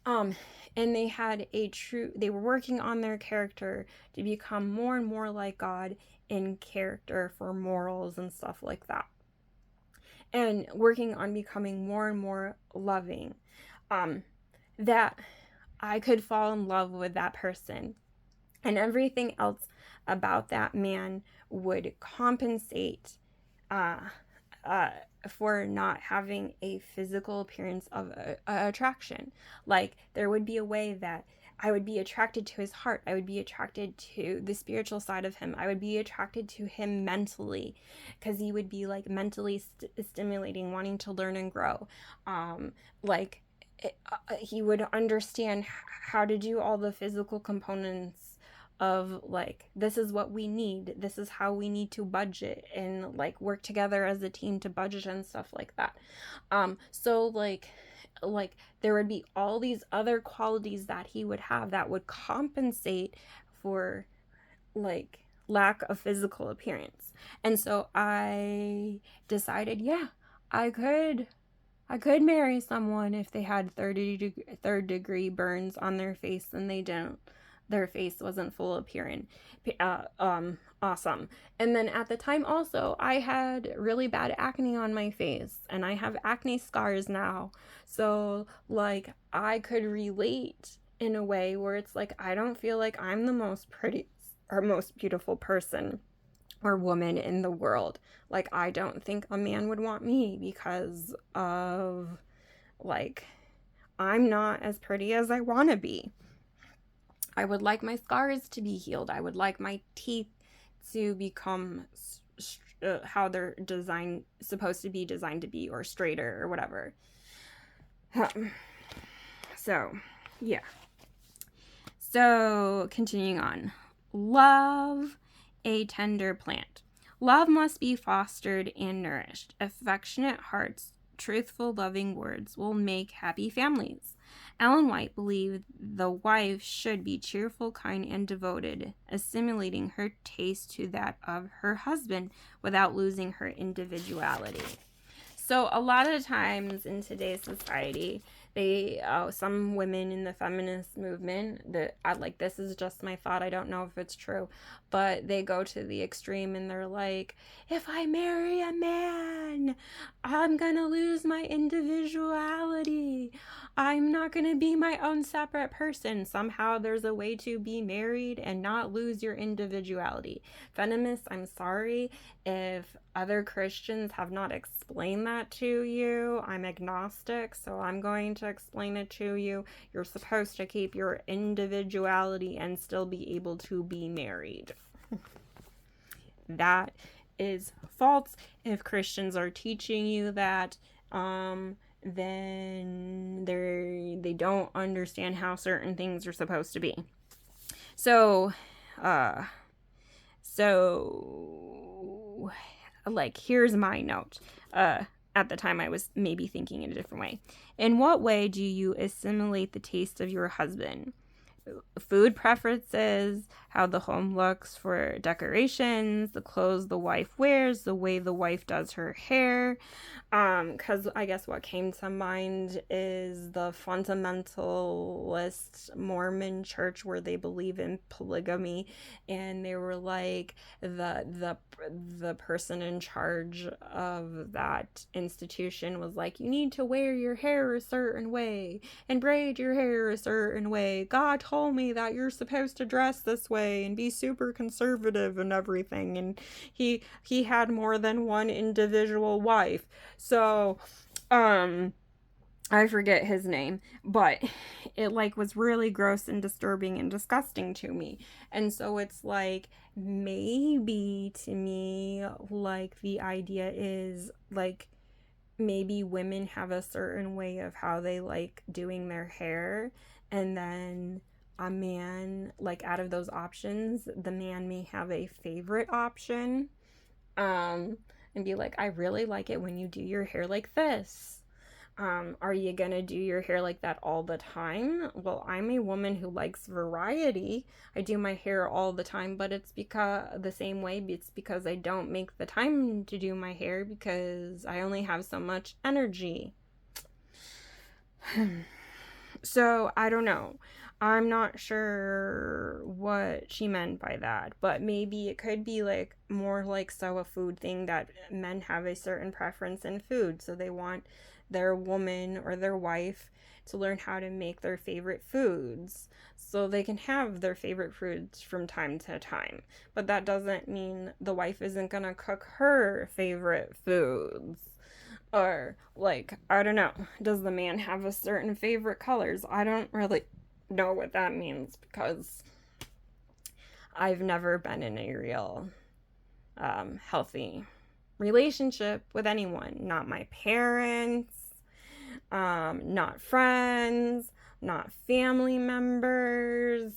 And they were working on their character to become more and more like God in character for morals and stuff like that. And working on becoming more and more loving. That I could fall in love with that person, and everything else about that man would compensate for not having a physical appearance of attraction. Like, there would be a way that I would be attracted to his heart. I would be attracted to the spiritual side of him. I would be attracted to him mentally, because he would be like mentally stimulating, wanting to learn and grow. He would understand how to do all the physical components of, like, this is what we need, this is how we need to budget, and like work together as a team to budget and stuff like that. So like there would be all these other qualities that he would have that would compensate for like lack of physical appearance. And so I decided, yeah, I could marry someone if they had 3rd-degree burns on their face and they didn't. Their face wasn't full appearing. Awesome. And then at the time also, I had really bad acne on my face, and I have acne scars now. So like, I could relate in a way where it's like, I don't feel like I'm the most pretty or most beautiful person or woman in the world. Like, I don't think a man would want me because of, like, I'm not as pretty as I want to be. I would like my scars to be healed. I would like my teeth to become how they're supposed to be designed to be, or straighter, or whatever. So, yeah. So, continuing on. Love a tender plant. Love must be fostered and nourished. Affectionate hearts, truthful, loving words will make happy families. Ellen White believed the wife should be cheerful, kind, and devoted, assimilating her taste to that of her husband without losing her individuality. So a lot of times in today's society, some women in the feminist movement, this is just my thought, I don't know if it's true, but they go to the extreme and they're like, if I marry a man, I'm gonna lose my individuality. I'm not gonna be my own separate person. Somehow there's a way to be married and not lose your individuality. Feminists, I'm sorry if other Christians have not explained that to you. I'm agnostic, so I'm going to explain it to you. You're supposed to keep your individuality and still be able to be married. That is false. If Christians are teaching you that, then they don't understand how certain things are supposed to be. So like, here's my note. At the time, I was maybe thinking in a different way. In what way do you assimilate the taste of your husband? Food preferences, how the home looks for decorations, the clothes the wife wears, the way the wife does her hair. Because I guess what came to mind is the fundamentalist Mormon church, where they believe in polygamy, and they were like, the person in charge of that institution was like, you need to wear your hair a certain way and braid your hair a certain way. God told me that you're supposed to dress this way and be super conservative and everything. And he had more than one individual wife. So, I forget his name, but it like was really gross and disturbing and disgusting to me. And so it's like, maybe to me, like, the idea is like, maybe women have a certain way of how they like doing their hair, and then a man, like, out of those options, the man may have a favorite option, and be like, I really like it when you do your hair like this. Are you gonna do your hair like that all the time? Well, I'm a woman who likes variety. I do my hair all the time, but it's because I don't make the time to do my hair because I only have so much energy. So, I don't know. I'm not sure what she meant by that, but maybe it could be like more like so a food thing, that men have a certain preference in food, so they want their woman or their wife to learn how to make their favorite foods so they can have their favorite foods from time to time. But that doesn't mean the wife isn't gonna cook her favorite foods. Or, like, I don't know, does the man have a certain favorite colors? I don't really know what that means, because I've never been in a real healthy relationship with anyone. Not my parents, not friends, not family members,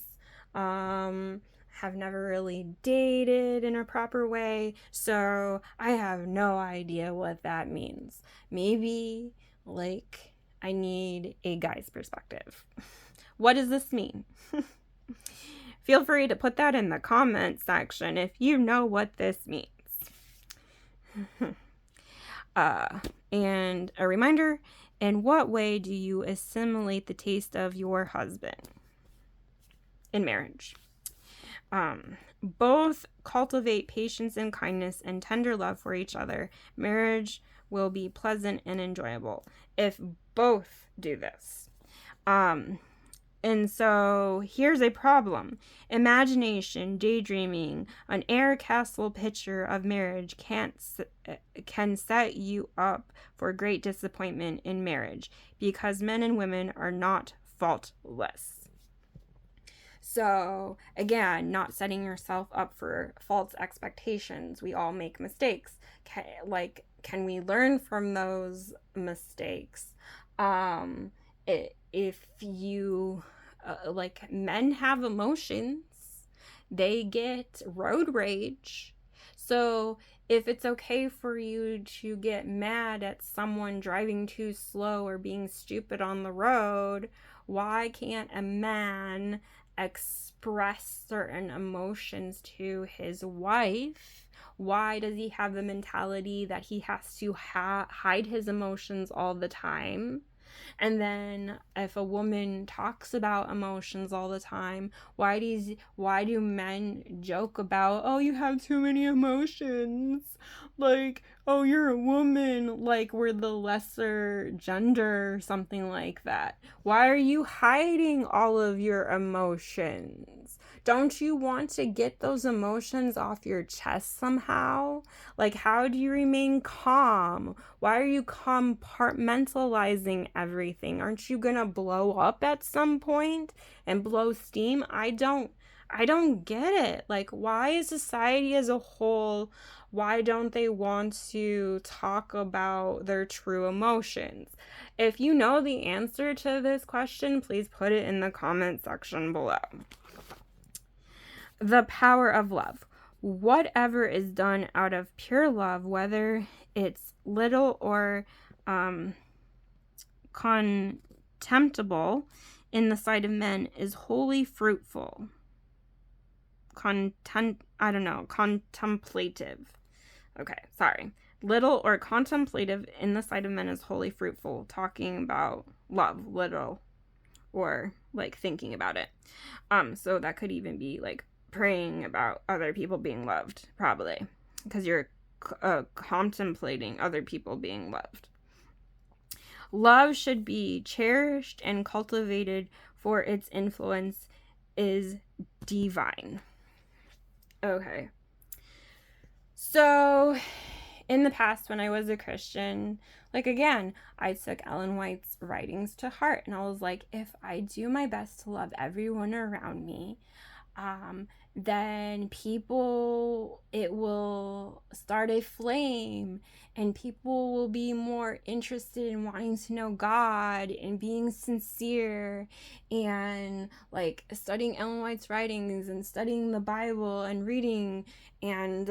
have never really dated in a proper way, so I have no idea what that means. Maybe, like, I need a guy's perspective. What does this mean? Feel free to put that in the comment section if you know what this means. And a reminder, in what way do you assimilate the taste of your husband in marriage? Both cultivate patience and kindness and tender love for each other. Marriage will be pleasant and enjoyable if both do this. And so here's a problem. Imagination, daydreaming, an air castle picture of marriage can set you up for great disappointment in marriage because men and women are not faultless. So again, not setting yourself up for false expectations. We all make mistakes. Can we learn from those mistakes? If you men have emotions, they get road rage. So if it's okay for you to get mad at someone driving too slow or being stupid on the road, why can't a man express certain emotions to his wife? Why does he have the mentality that he has to hide his emotions all the time? And then if a woman talks about emotions all the time, why do men joke about, oh, you have too many emotions? Like, oh, you're a woman, like we're the lesser gender or something like that. Why are you hiding all of your emotions? Don't you want to get those emotions off your chest somehow? Like, how do you remain calm? Why are you compartmentalizing everything? Aren't you gonna blow up at some point and blow steam? I don't get it. Like, why is society as a whole, why don't they want to talk about their true emotions? If you know the answer to this question, please put it in the comment section below. The power of love. Whatever is done out of pure love, whether it's little or contemptible in the sight of men, is wholly fruitful. Contemplative. Okay, sorry. Little or contemplative in the sight of men is wholly fruitful. Talking about love, little, or like thinking about it. So that could even be like praying about other people being loved, probably, because you're contemplating other people being loved. Love should be cherished and cultivated, for its influence is divine. Okay. So in the past, when I was a Christian, again, I took Ellen White's writings to heart, and I was like, if I do my best to love everyone around me, then it will start a flame, and people will be more interested in wanting to know God and being sincere and studying Ellen White's writings and studying the Bible and reading and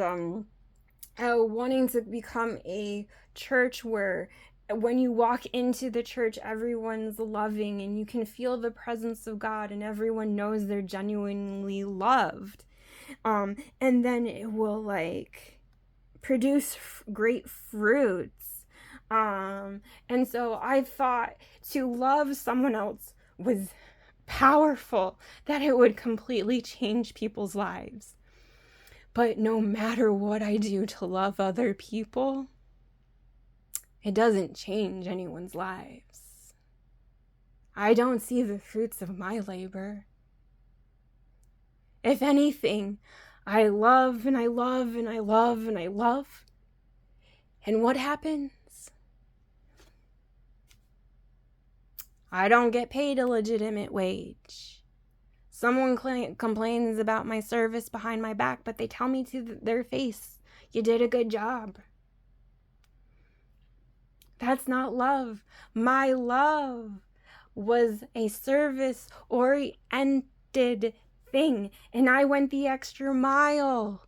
wanting to become a church where when you walk into the church, everyone's loving and you can feel the presence of God and everyone knows they're genuinely loved. And then it will produce great fruits. And so I thought to love someone else was powerful, that it would completely change people's lives. But no matter what I do to love other people, it doesn't change anyone's lives. I don't see the fruits of my labor. If anything, I love and I love and I love and I love. And what happens? I don't get paid a legitimate wage. Someone complains about my service behind my back, but they tell me to their face, you did a good job. That's not love. My love was a service-oriented thing, and I went the extra mile.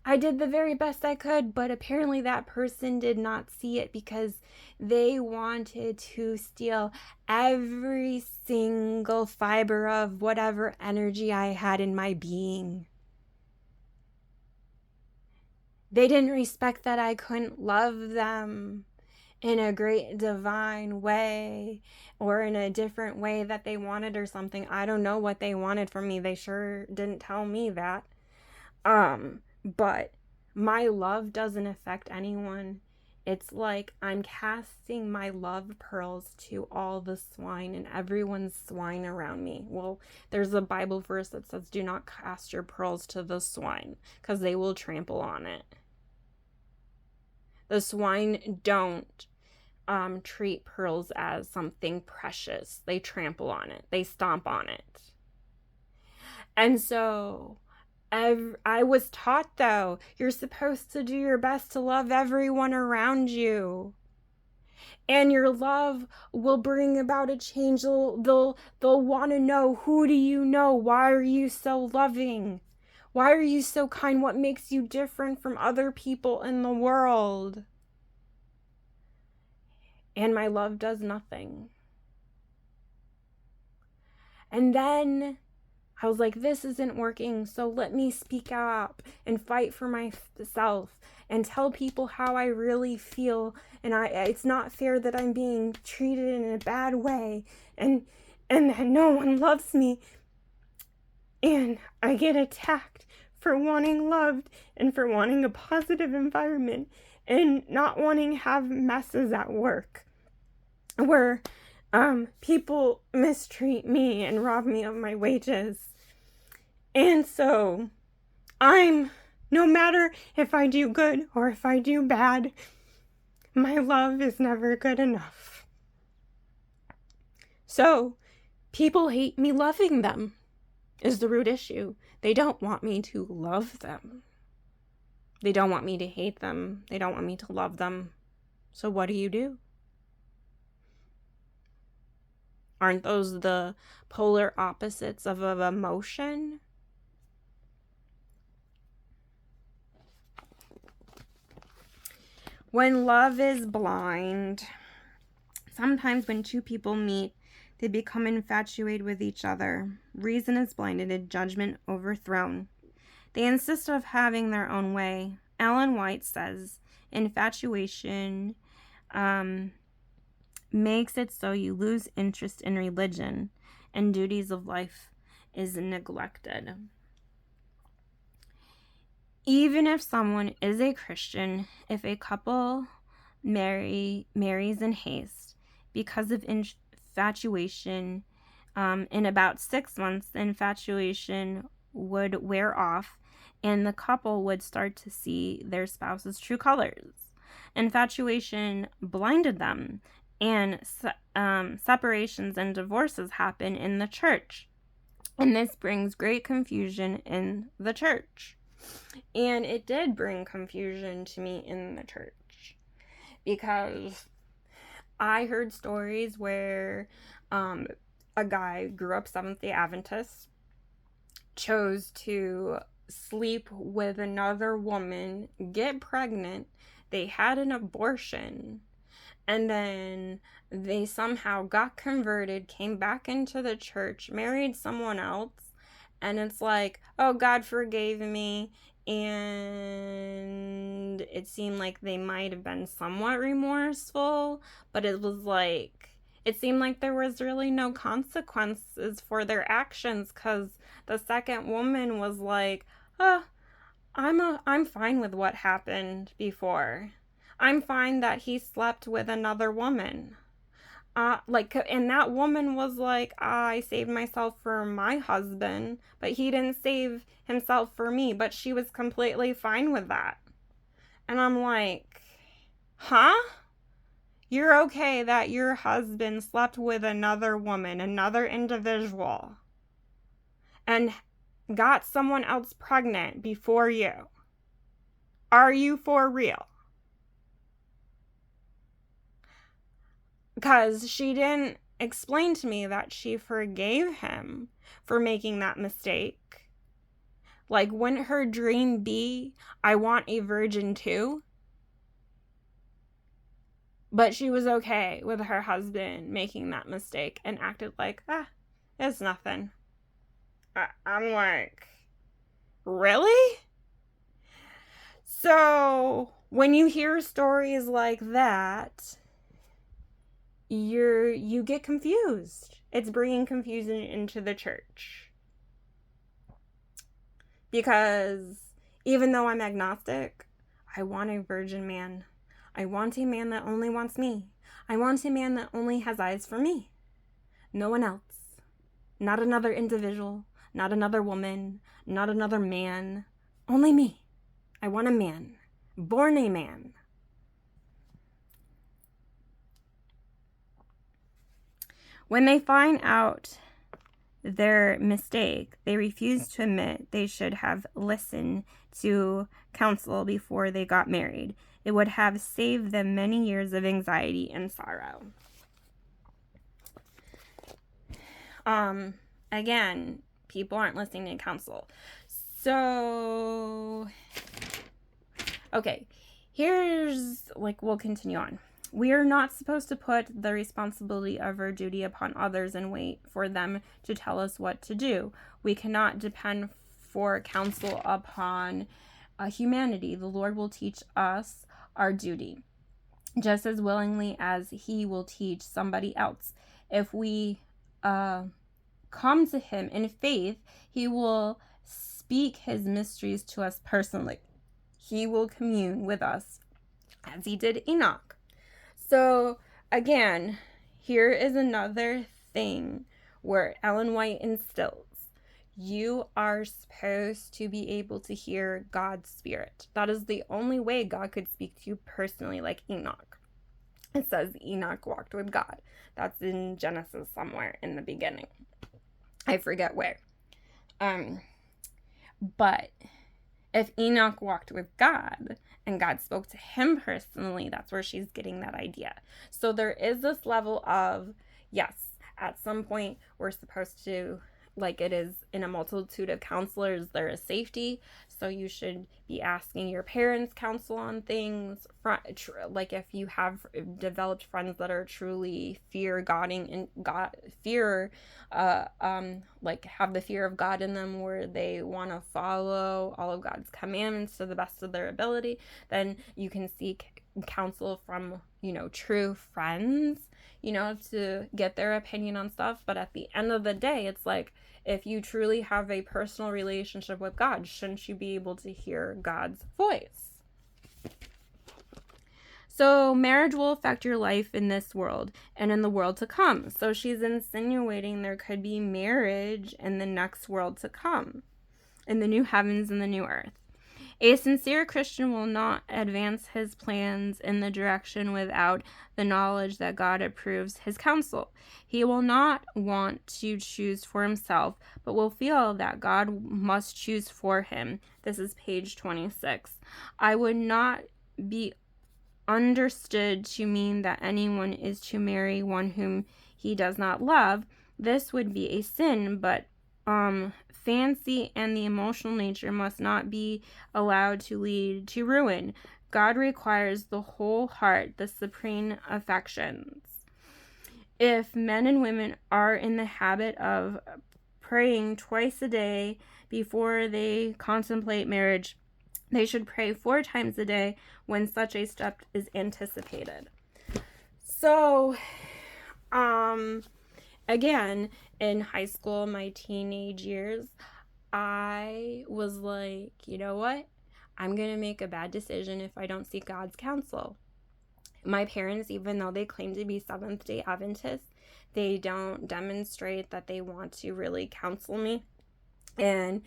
I did the very best I could, but apparently that person did not see it because they wanted to steal every single fiber of whatever energy I had in my being. They didn't respect that I couldn't love them in a great divine way or in a different way that they wanted or something. I don't know what they wanted from me. They sure didn't tell me that. But my love doesn't affect anyone It's like I'm casting my love pearls to all the swine, and everyone's swine around me. Well, there's a Bible verse that says, do not cast your pearls to the swine, because they will trample on it. The swine don't treat pearls as something precious. They trample on it. They stomp on it. And so I was taught, though, you're supposed to do your best to love everyone around you. And your love will bring about a change. They'll want to know, who do you know? Why are you so loving? Why are you so kind? What makes you different from other people in the world? And my love does nothing. And then I was like, this isn't working, so let me speak up and fight for myself and tell people how I really feel. And it's not fair that I'm being treated in a bad way, and that no one loves me. And I get attacked for wanting loved and for wanting a positive environment and not wanting to have messes at work where people mistreat me and rob me of my wages. And so no matter if I do good or if I do bad, my love is never good enough. So people hate me loving them is the root issue. They don't want me to love them. They don't want me to hate them. They don't want me to love them. So what do? Aren't those the polar opposites of an emotion? When love is blind, sometimes when two people meet, they become infatuated with each other. Reason is blinded and judgment overthrown. They insist on having their own way. Ellen White says, infatuation makes it so you lose interest in religion and duties of life is neglected. Even if someone is a Christian, if a couple marries in haste because of infatuation, in about 6 months, the infatuation would wear off and the couple would start to see their spouse's true colors. Infatuation blinded them, and separations and divorces happen in the church. And this brings great confusion in the church. And it did bring confusion to me in the church, because I heard stories where a guy grew up Seventh-day Adventist, chose to sleep with another woman, get pregnant, they had an abortion, and then they somehow got converted, came back into the church, married someone else, and it's like, oh, God forgave me, and it seemed like they might have been somewhat remorseful, but it seemed like there was really no consequences for their actions, because the second woman was like, oh, I'm fine with what happened before. I'm fine that he slept with another woman. And that woman was like, I saved myself for my husband, but he didn't save himself for me, but she was completely fine with that. And I'm like, huh? You're okay that your husband slept with another woman, another individual, and got someone else pregnant before you? Are you for real? Because she didn't explain to me that she forgave him for making that mistake. Like, wouldn't her dream be, I want a virgin too? But she was okay with her husband making that mistake and acted like, it's nothing. I'm like, really? So when you hear stories like that, you get confused. It's bringing confusion into the church. Because even though I'm agnostic, I want a virgin man. I want a man that only wants me. I want a man that only has eyes for me. No one else. Not another individual, not another woman, not another man. Only me. I want a man. Born a man. When they find out their mistake, they refuse to admit they should have listened to counsel before they got married. It would have saved them many years of anxiety and sorrow. Again, people aren't listening to counsel. So, okay, we'll continue on. We are not supposed to put the responsibility of our duty upon others and wait for them to tell us what to do. We cannot depend for counsel upon humanity. The Lord will teach us our duty just as willingly as he will teach somebody else. If we come to him in faith, he will speak his mysteries to us personally. He will commune with us as he did Enoch. So again, here is another thing where Ellen White instills. You are supposed to be able to hear God's spirit. That is the only way God could speak to you personally, like Enoch. It says Enoch walked with God. That's in Genesis somewhere in the beginning. I forget where. But if Enoch walked with God and God spoke to him personally, that's where she's getting that idea. So there is this level of, yes, at some point we're supposed to, like it is in a multitude of counselors, there is safety. So you should be asking your parents counsel on things. Like if you have developed friends that are truly like have the fear of God in them, where they want to follow all of God's commandments to the best of their ability, then you can seek counsel from, true friends, to get their opinion on stuff. But at the end of the day, it's like, if you truly have a personal relationship with God, shouldn't you be able to hear God's voice? So marriage will affect your life in this world and in the world to come. So she's insinuating there could be marriage in the next world to come, in the new heavens and the new earth. A sincere Christian will not advance his plans in the direction without the knowledge that God approves his counsel. He will not want to choose for himself, but will feel that God must choose for him. This is page 26. I would not be understood to mean that anyone is to marry one whom he does not love. This would be a sin, but fancy and the emotional nature must not be allowed to lead to ruin. God requires the whole heart, the supreme affections. If men and women are in the habit of praying twice a day before they contemplate marriage, they should pray 4 times a day when such a step is anticipated. So, again, in high school, my teenage years, I was like, you know what? I'm going to make a bad decision if I don't seek God's counsel. My parents, even though they claim to be Seventh-day Adventists, they don't demonstrate that they want to really counsel me and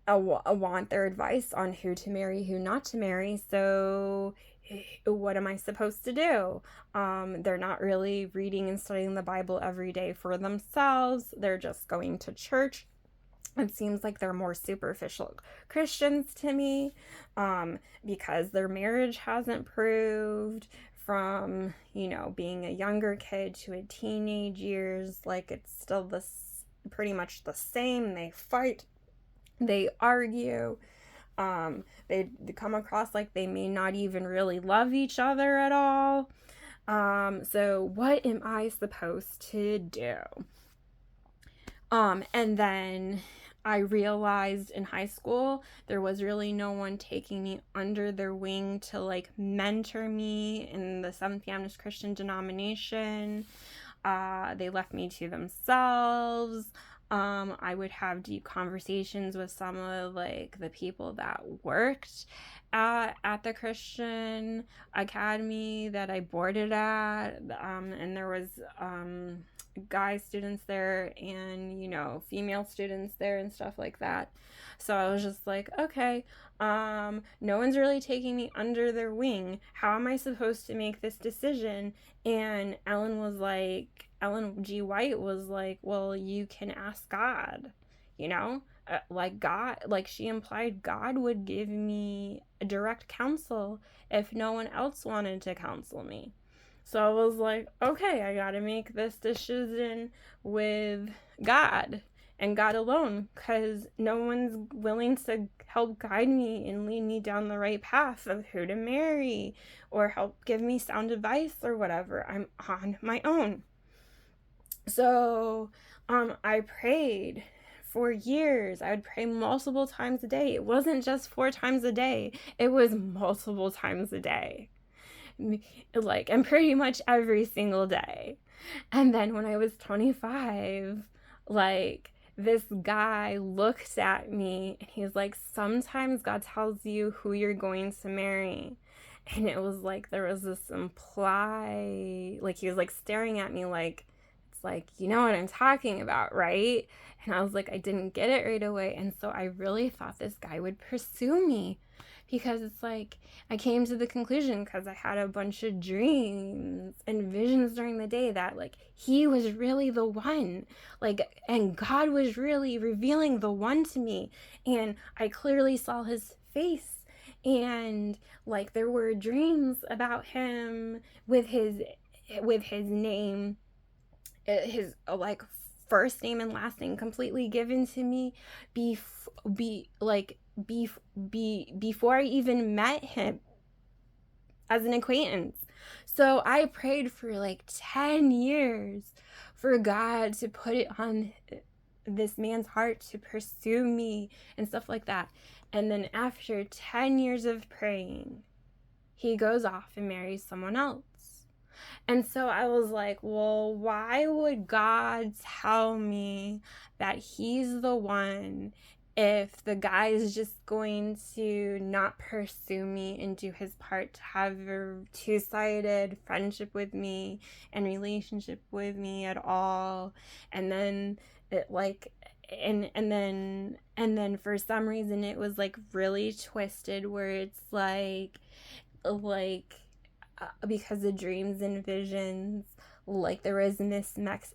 want their advice on who to marry, who not to marry. So what am I supposed to do? They're not really reading and studying the Bible every day for themselves. They're just going to church. It seems like they're more superficial Christians to me, because their marriage hasn't proved from, being a younger kid to a teenage years. Like, it's still pretty much the same. They fight, they argue, they come across like they may not even really love each other at all. So what am I supposed to do? And then I realized in high school there was really no one taking me under their wing to mentor me in the Seventh-day Adventist Christian denomination. They left me to themselves. I would have deep conversations with some of like the people that worked at the Christian academy that I boarded at, and there was guy students there and female students there and stuff like that. So I was just like, okay, no one's really taking me under their wing. How am I supposed to make this decision? And Ellen G. White was like, well, you can ask God, like God, like she implied God would give me a direct counsel if no one else wanted to counsel me. So I was like, okay, I gotta make this decision with God and God alone, because no one's willing to help guide me and lead me down the right path of who to marry or help give me sound advice or whatever. I'm on my own. So I prayed for years. I would pray multiple times a day. It wasn't just 4 times a day, it was multiple times a day. Like, and pretty much every single day. And then when I was 25, like, this guy looks at me and he's like, sometimes God tells you who you're going to marry. And it was like there was this like he was like staring at me like, it's like, you know what I'm talking about, right? And I was like, I didn't get it right away. And so I really thought this guy would pursue me, because it's like I came to the conclusion, because I had a bunch of dreams and visions during the day, that like he was really the one, like, and God was really revealing the one to me, and I clearly saw his face, and like there were dreams about him with his name, his like first name and last name completely given to me before I even met him as an acquaintance. So I prayed for like 10 years for God to put it on this man's heart to pursue me and stuff like that. And then after 10 years of praying, he goes off and marries someone else. And so I was like, well, why would God tell me that he's the one if the guy is just going to not pursue me and do his part to have a two-sided friendship with me and relationship with me at all? And then it like and then for some reason it was like really twisted, where it's like because of dreams and visions, like there was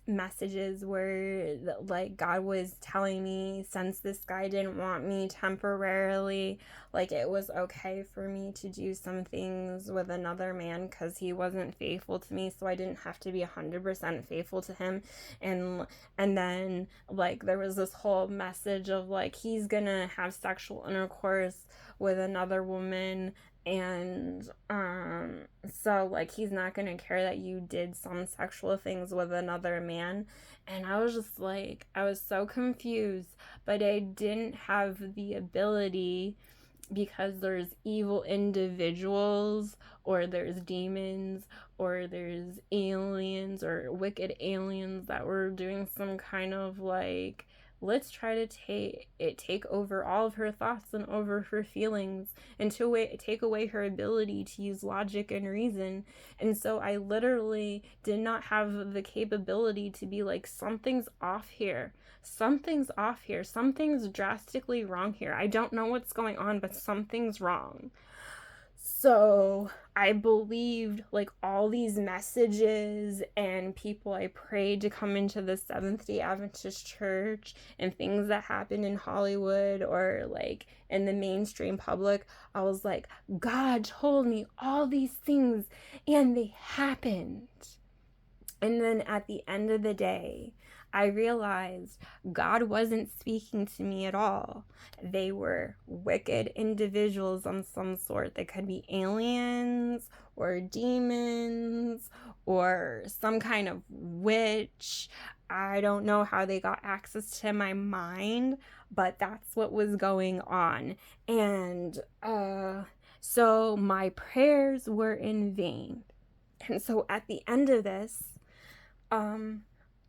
messages where like God was telling me, since this guy didn't want me temporarily, like it was okay for me to do some things with another man because he wasn't faithful to me, so I didn't have to be 100% faithful to him. And then like there was this whole message of like he's gonna have sexual intercourse with another woman, and so like he's not gonna care that you did some sexual things with another man. And I was just like, I was so confused, but I didn't have the ability, because there's evil individuals, or there's demons, or there's aliens or wicked aliens that were doing some kind of like, let's try to take over all of her thoughts and over her feelings, and to take away her ability to use logic and reason. And so I literally did not have the capability to be like, something's off here, something's drastically wrong here. I don't know what's going on, but something's wrong. So I believed like all these messages and people I prayed to come into the Seventh-day Adventist church, and things that happened in Hollywood or like in the mainstream public. I was like, God told me all these things and they happened. And then at the end of the day, I realized God wasn't speaking to me at all. They were wicked individuals of some sort. They could be aliens or demons or some kind of witch. I don't know how they got access to my mind, but that's what was going on. And so my prayers were in vain. And so at the end of this,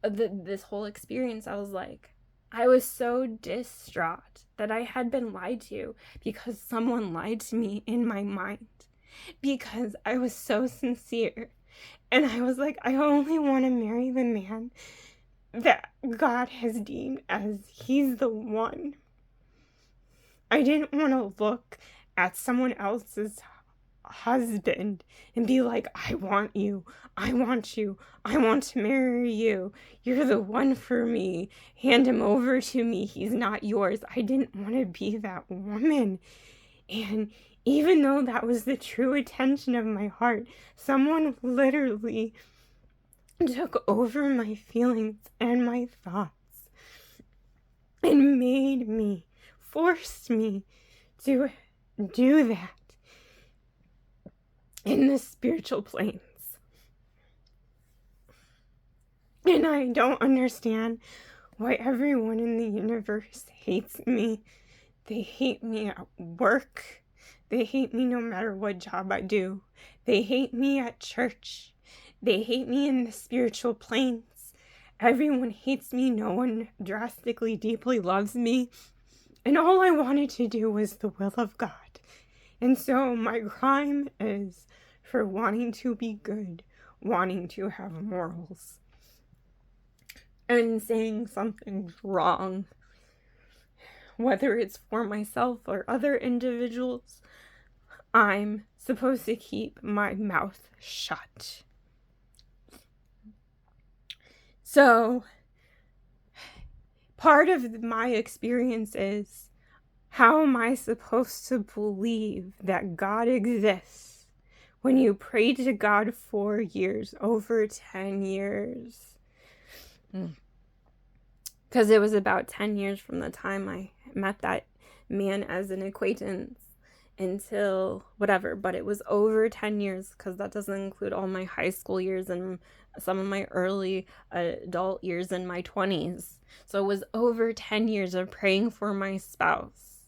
this whole experience, I was like, I was so distraught that I had been lied to because someone lied to me in my mind, because I was so sincere. And I was like, I only want to marry the man that God has deemed as he's the one. I didn't want to look at someone else's husband and be like, I want you, I want you, I want to marry you, you're the one for me, hand him over to me, he's not yours. I didn't want to be that woman. And even though that was the true intention of my heart, someone literally took over my feelings and my thoughts and forced me to do that in the spiritual planes. And I don't understand why everyone in the universe hates me. They hate me at work. They hate me no matter what job I do. They hate me at church. They hate me in the spiritual planes. Everyone hates me. No one drastically, deeply loves me. And all I wanted to do was the will of God. And so my crime is for wanting to be good, wanting to have morals, and saying something's wrong, whether it's for myself or other individuals. I'm supposed to keep my mouth shut. So, part of my experience is, how am I supposed to believe that God exists when you pray to God for years, over 10 years? Because it was about 10 years from the time I met that man as an acquaintance until whatever, but it was over 10 years, because that doesn't include all my high school years and some of my early adult years in my 20s. So it was over 10 years of praying for my spouse.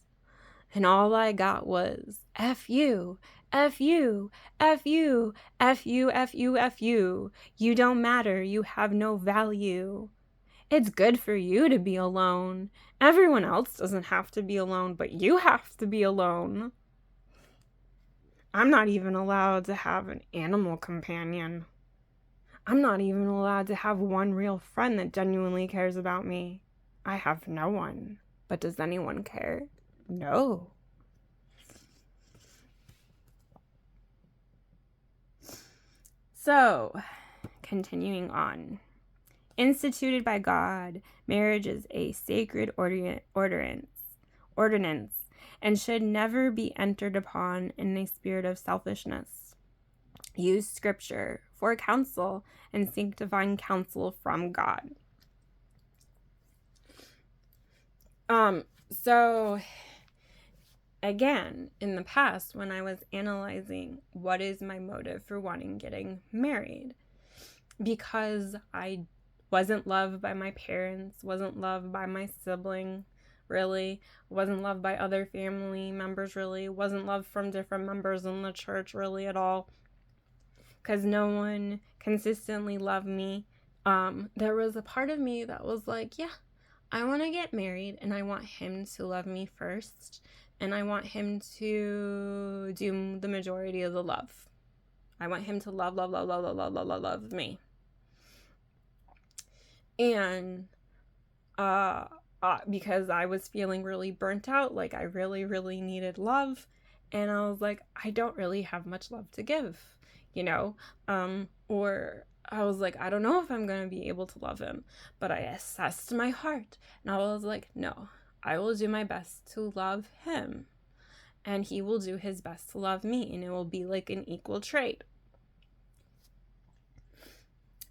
And all I got was, F you, F you, F you, F you, F you, F you. You don't matter. You have no value. It's good for you to be alone. Everyone else doesn't have to be alone, but you have to be alone. I'm not even allowed to have an animal companion. I'm not even allowed to have one real friend that genuinely cares about me. I have no one. But does anyone care? No. So, continuing on. Instituted by God, marriage is a sacred ordinance and should never be entered upon in a spirit of selfishness. Use Scripture for counsel and seek divine counsel from God. So, again, in the past, when I was analyzing what is my motive for getting married, because I wasn't loved by my parents, wasn't loved by my sibling, really, wasn't loved by other family members, really, wasn't loved from different members in the church, really, at all, because no one consistently loved me. There was a part of me that was like, yeah, I want to get married, and I want him to love me first, and I want him to do the majority of the love. I want him to love me. And because I was feeling really burnt out, like I really, really needed love, and I was like, I don't really have much love to give, or I was like, I don't know if I'm going to be able to love him, but I assessed my heart, and I was like, no, I will do my best to love him, and he will do his best to love me, and it will be like an equal trade.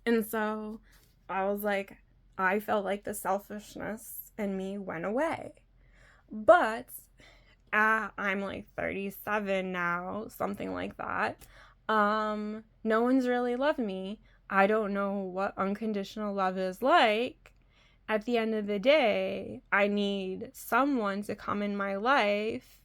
And so I was like, I felt like the selfishness in me went away. But I'm like 37 now, something like that. No one's really loved me. I don't know what unconditional love is like. At the end of the day, I need someone to come in my life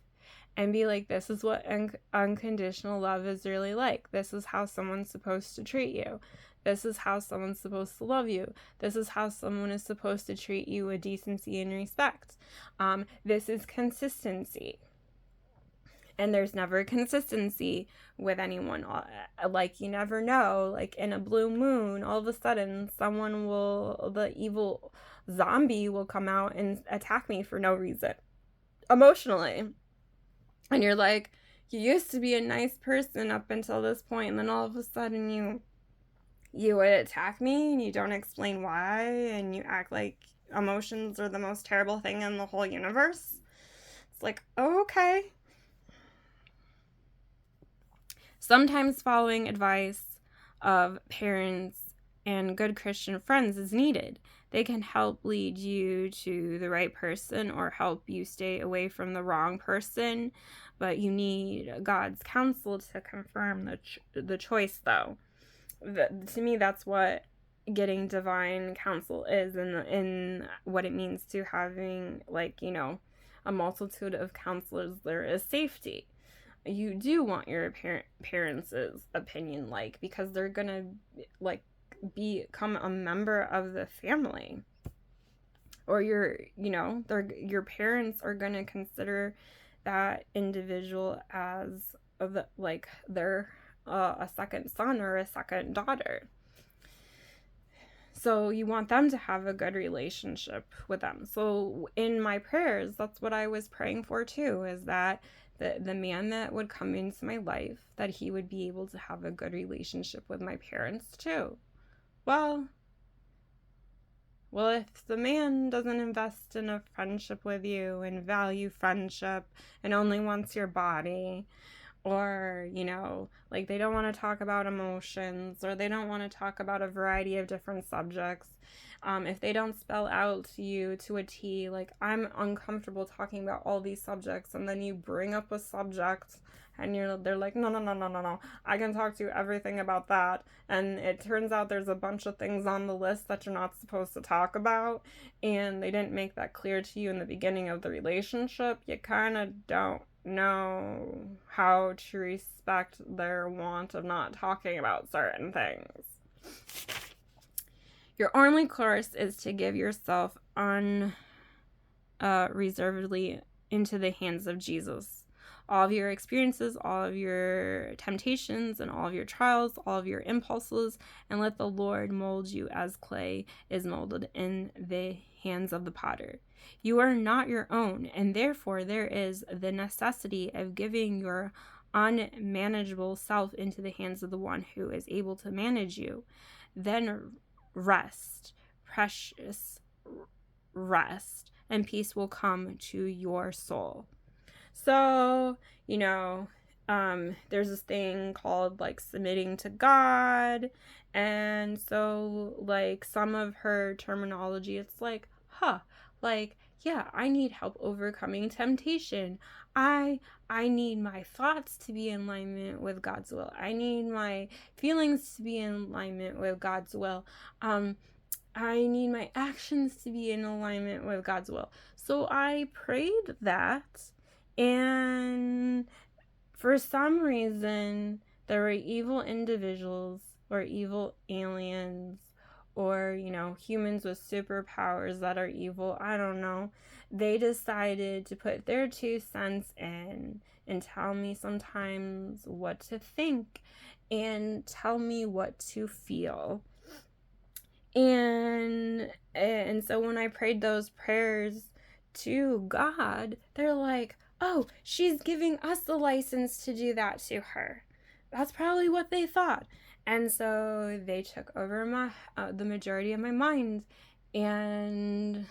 and be like, this is what unconditional love is really like. This is how someone's supposed to treat you. This is how someone's supposed to love you. This is how someone is supposed to treat you with decency and respect. This is consistency. And there's never consistency with anyone. Like, you never know. Like, in a blue moon, all of a sudden, the evil zombie will come out and attack me for no reason, emotionally. And you're like, you used to be a nice person up until this point, and then all of a sudden you would attack me, and you don't explain why, and you act like emotions are the most terrible thing in the whole universe. It's like, oh, okay. Sometimes following advice of parents and good Christian friends is needed. They can help lead you to the right person or help you stay away from the wrong person, but you need God's counsel to confirm the choice, though. To me, that's what getting divine counsel is, and what it means to having, like, you know, a multitude of counselors. There is safety. You do want your parents' opinion, like, because they're gonna, like, become a member of the family, or your parents are gonna consider that individual as they're a second son or a second daughter. So you want them to have a good relationship with them. So in my prayers, that's what I was praying for too, is that the man that would come into my life, that he would be able to have a good relationship with my parents too. Well, if the man doesn't invest in a friendship with you and value friendship and only wants your body, or, you know, like, they don't want to talk about emotions, or they don't want to talk about a variety of different subjects, if they don't spell out to you to a T, like, I'm uncomfortable talking about all these subjects, and then you bring up a subject and they're like, no, I can talk to you everything about that, and it turns out there's a bunch of things on the list that you're not supposed to talk about, and they didn't make that clear to you in the beginning of the relationship. You kind of don't know how to respect their want of not talking about certain things. Your only course is to give yourself unreservedly into the hands of Jesus. All of your experiences, all of your temptations, and all of your trials, all of your impulses, and let the Lord mold you as clay is molded in the hands of the potter. You are not your own, and therefore there is the necessity of giving your unmanageable self into the hands of the one who is able to manage you. Then rest, precious rest, and peace will come to your soul. So, you know, there's this thing called, like, submitting to God, and so, like, some of her terminology, it's like, like, yeah, I need help overcoming temptation. I need my thoughts to be in alignment with God's will. I need my feelings to be in alignment with God's will. I need my actions to be in alignment with God's will. So I prayed that, and for some reason, there were evil individuals or evil aliens, or, you know, humans with superpowers that are evil. I don't know. They decided to put their 2 cents in and tell me sometimes what to think and tell me what to feel. And so when I prayed those prayers to God, they're like, oh, she's giving us the license to do that to her. That's probably what they thought. And so they took over the majority of my mind, and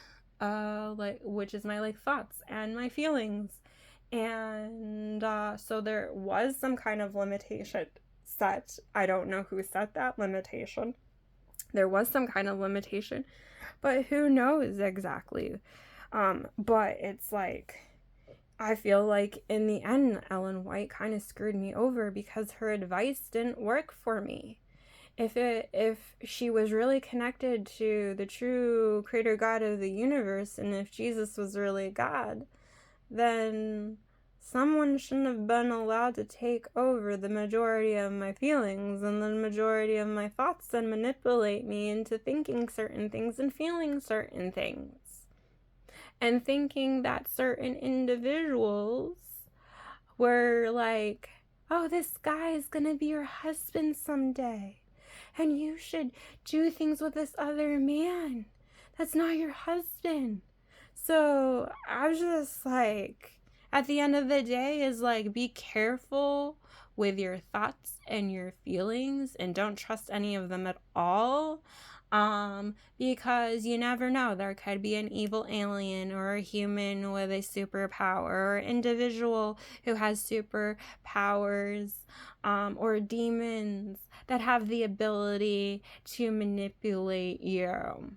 which is my, like, thoughts and my feelings. And so there was some kind of limitation set. I don't know who set that limitation. There was some kind of limitation, but who knows exactly. But it's like, I feel like in the end, Ellen White kind of screwed me over because her advice didn't work for me. If she was really connected to the true creator God of the universe, and if Jesus was really God, then someone shouldn't have been allowed to take over the majority of my feelings and the majority of my thoughts and manipulate me into thinking certain things and feeling certain things. And thinking that certain individuals were like, oh, this guy is gonna be your husband someday, and you should do things with this other man. That's not your husband. So I was just like, at the end of the day, is like, be careful with your thoughts and your feelings and don't trust any of them at all. Because you never know, there could be an evil alien or a human with a superpower or an individual who has superpowers, or demons that have the ability to manipulate you.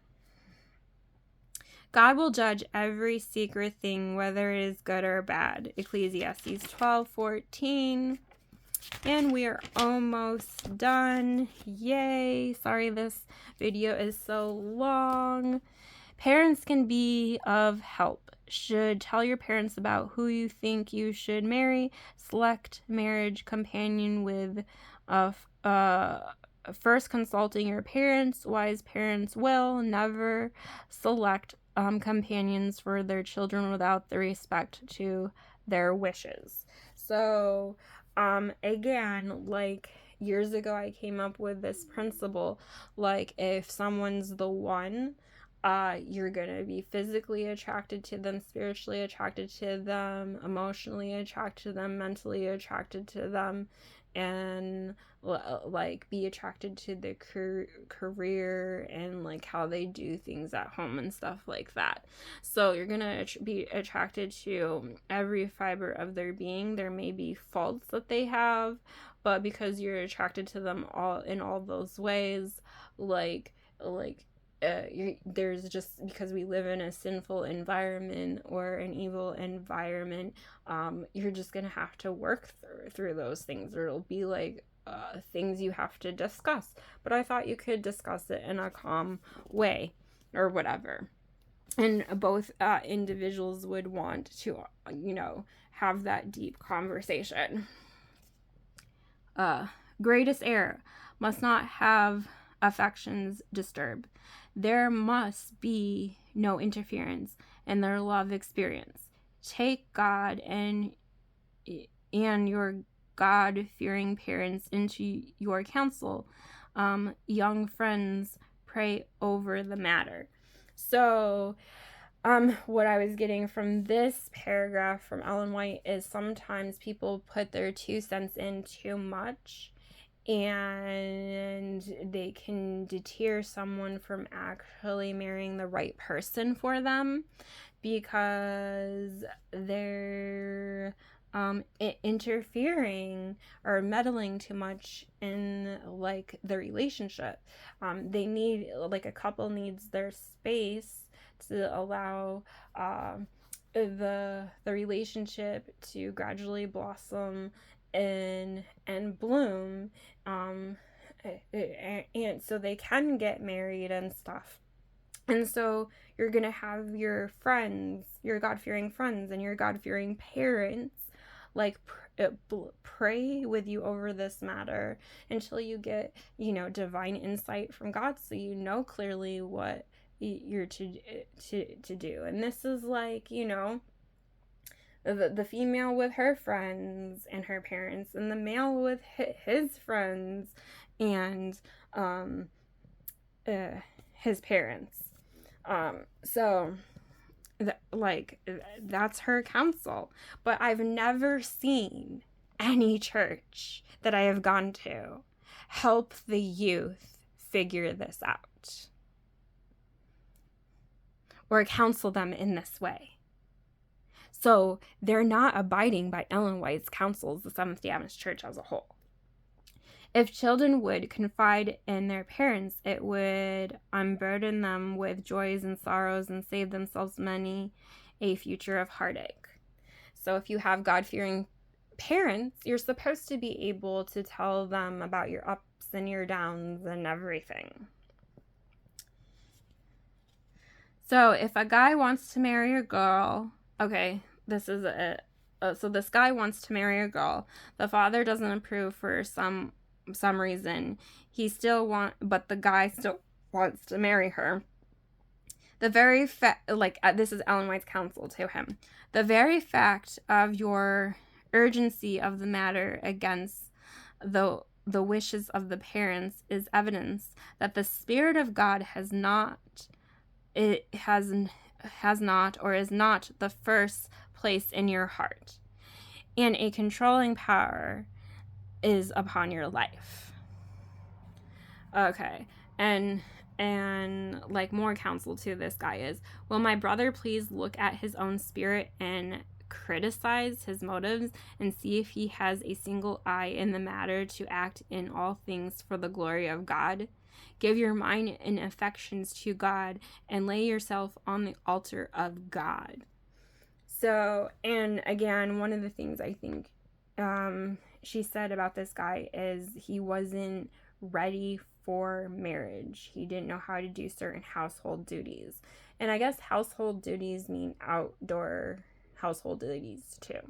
God will judge every secret thing, whether it is good or bad. Ecclesiastes 12:14. And we are almost done. Yay. Sorry this video is so long. Parents can be of help. Should tell your parents about who you think you should marry. Select marriage companion with first consulting your parents. Wise parents will never select companions for their children without the respect to their wishes. So again, like years ago I came up with this principle, like if someone's the one, you're gonna be physically attracted to them, spiritually attracted to them, emotionally attracted to them, mentally attracted to them, and like be attracted to the career and like how they do things at home and stuff like that. So you're gonna be attracted to every fiber of their being. There may be faults that they have, but because you're attracted to them all in all those ways, there's just, because we live in a sinful environment or an evil environment, you're just gonna have to work through those things, or it'll be like things you have to discuss. But I thought you could discuss it in a calm way or whatever, and both individuals would want to have that deep conversation. Greatest error: must not have affections disturbed. There must be no interference in their love experience. Take God and your God-fearing parents into your counsel. Young friends, pray over the matter. So what I was getting from this paragraph from Ellen White is sometimes people put their 2 cents in too much, and they can deter someone from actually marrying the right person for them because they're interfering or meddling too much in like the relationship. They need, like, a couple needs their space to allow the relationship to gradually blossom and bloom, and so they can get married and stuff. And so you're gonna have your friends, your God-fearing friends and your God-fearing parents, like pray with you over this matter until you get divine insight from God, so you know clearly what you're to do. And this is like the female with her friends and her parents, and the male with his friends and his parents. So that's her counsel. But I've never seen any church that I have gone to help the youth figure this out or counsel them in this way. So they're not abiding by Ellen White's counsels, the Seventh-day Adventist Church as a whole. If children would confide in their parents, it would unburden them with joys and sorrows and save themselves many a future of heartache. So if you have God-fearing parents, you're supposed to be able to tell them about your ups and your downs and everything. So if a guy wants to marry a girl, okay, this is so this guy wants to marry a girl. The father doesn't approve for some reason. But the guy still wants to marry her. The very this is Ellen White's counsel to him. The very fact of your urgency of the matter against the wishes of the parents is evidence that the Spirit of God has not or is not the first place in your heart, and a controlling power is upon your life. Okay, and like more counsel to this guy is, will my brother please look at his own spirit and criticize his motives and see if he has a single eye in the matter to act in all things for the glory of God? Give your mind and affections to God and lay yourself on the altar of God. So, and again, one of the things I think she said about this guy is he wasn't ready for marriage. He didn't know how to do certain household duties. And I guess household duties mean outdoor household duties too.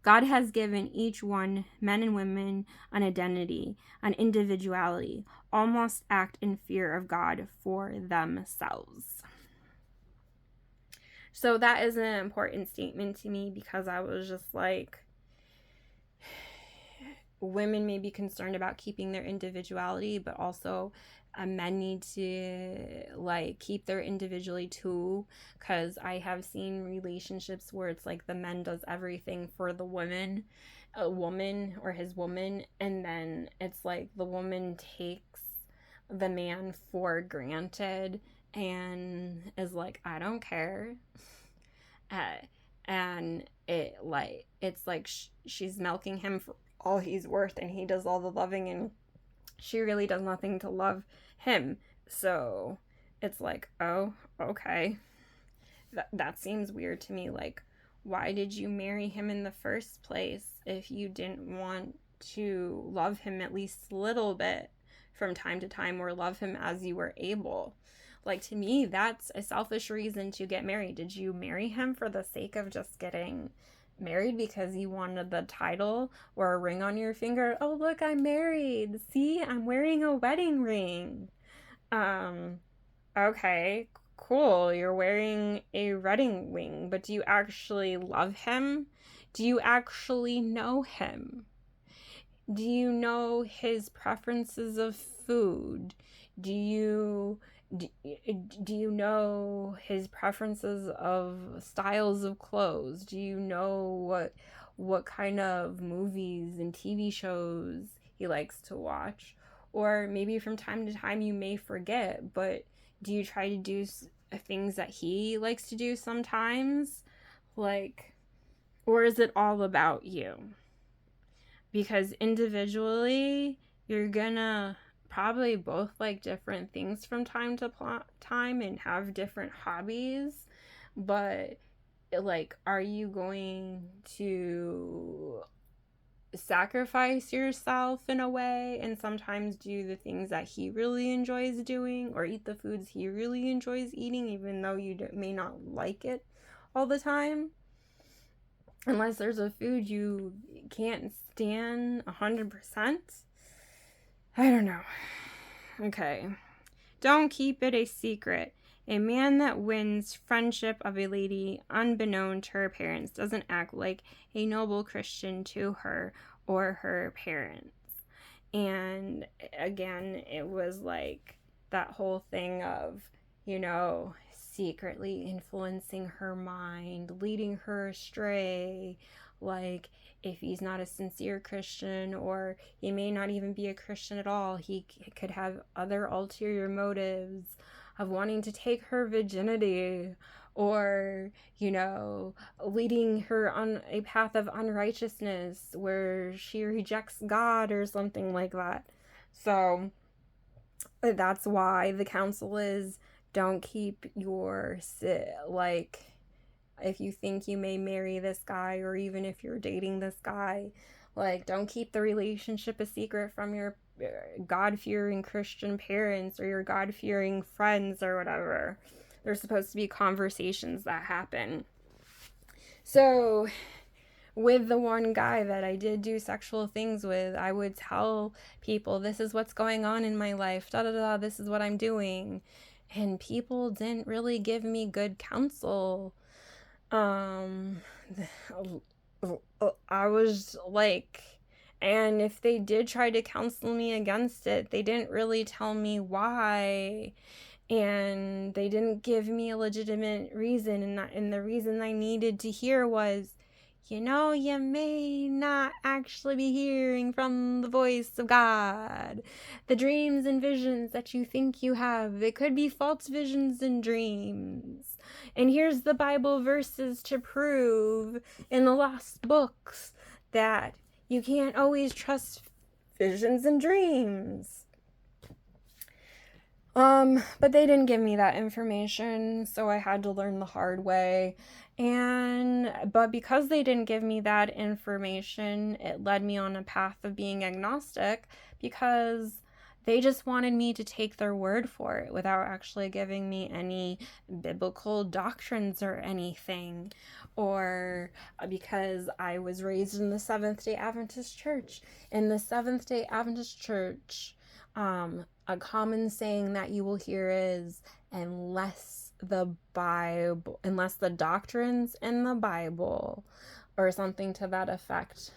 God has given each one, men and women, an identity, an individuality. All must act in fear of God for themselves. So that is an important statement to me, because I was just like, women may be concerned about keeping their individuality, but also men need to like keep their individuality too, because I have seen relationships where it's like the man does everything for the woman or his woman, and then it's like the woman takes the man for granted and is like, I don't care. And it's like she's milking him for all he's worth, and he does all the loving, and she really does nothing to love him. So it's like, oh, okay, that seems weird to me. Like, why did you marry him in the first place if you didn't want to love him at least a little bit from time to time, or love him as you were able? Like, to me, that's a selfish reason to get married. Did you marry him for the sake of just getting married because you wanted the title or a ring on your finger? Oh, look, I'm married. See, I'm wearing a wedding ring. Okay, cool. You're wearing a wedding ring, but do you actually love him? Do you actually know him? Do you know his preferences of food? Do you know his preferences of styles of clothes? Do you know what kind of movies and TV shows he likes to watch? Or maybe from time to time you may forget, but do you try to do things that he likes to do sometimes? Like, or is it all about you? Because individually, you're gonna probably both like different things from time to time and have different hobbies, but like, are you going to sacrifice yourself in a way and sometimes do the things that he really enjoys doing, or eat the foods he really enjoys eating even though you may not like it all the time? Unless there's a food you can't stand 100%. I don't know. Okay. Don't keep it a secret. A man that wins friendship of a lady unbeknown to her parents doesn't act like a noble Christian to her or her parents. And again, it was like that whole thing of, secretly influencing her mind, leading her astray. Like, if he's not a sincere Christian, or he may not even be a Christian at all, he could have other ulterior motives of wanting to take her virginity, or, leading her on a path of unrighteousness where she rejects God or something like that. So that's why the counsel is, don't keep your, like, if you think you may marry this guy, or even if you're dating this guy, like, don't keep the relationship a secret from your God-fearing Christian parents or your God-fearing friends or whatever. There's supposed to be conversations that happen. So with the one guy that I did do sexual things with, I would tell people, this is what's going on in my life, da da da, this is what I'm doing. And people didn't really give me good counsel. I was like, and if they did try to counsel me against it, they didn't really tell me why. And they didn't give me a legitimate reason. And the reason I needed to hear was, you may not actually be hearing from the voice of God. The dreams and visions that you think you have, it could be false visions and dreams. And here's the Bible verses to prove in the lost books that you can't always trust visions and dreams. But they didn't give me that information, so I had to learn the hard way. But because they didn't give me that information, it led me on a path of being agnostic, because they just wanted me to take their word for it without actually giving me any biblical doctrines or anything. Or because I was raised in the Seventh-day Adventist Church. In the Seventh-day Adventist Church, a common saying that you will hear is, unless the doctrines in the Bible, or something to that effect.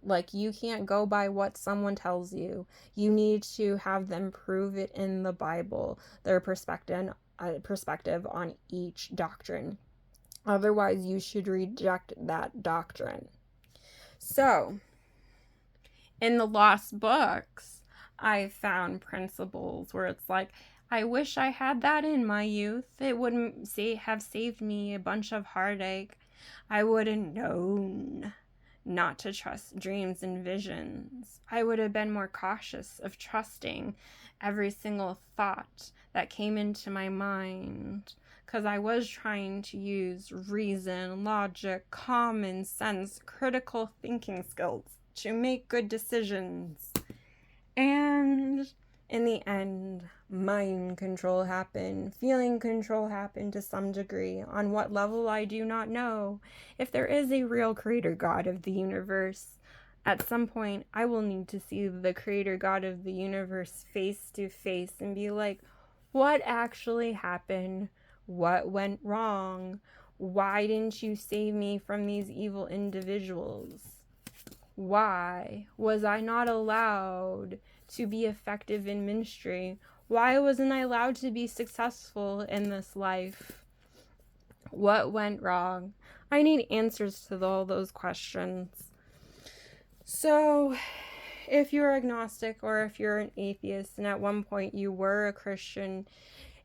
Like, you can't go by what someone tells you. You need to have them prove it in the Bible, their perspective on each doctrine. Otherwise, you should reject that doctrine. So, in the lost books, I found principles where it's like, I wish I had that in my youth. It wouldn't have saved me a bunch of heartache. I would have known not to trust dreams and visions. I would have been more cautious of trusting every single thought that came into my mind, because I was trying to use reason, logic, common sense, critical thinking skills to make good decisions. And in the end, mind control happened. Feeling control happened to some degree. On what level, I do not know. If there is a real creator God of the universe, at some point, I will need to see the creator God of the universe face to face and be like, what actually happened? What went wrong? Why didn't you save me from these evil individuals? Why was I not allowed to be effective in ministry? Why wasn't I allowed to be successful in this life? What went wrong? I need answers to all those questions. So, if you're agnostic, or if you're an atheist and at one point you were a Christian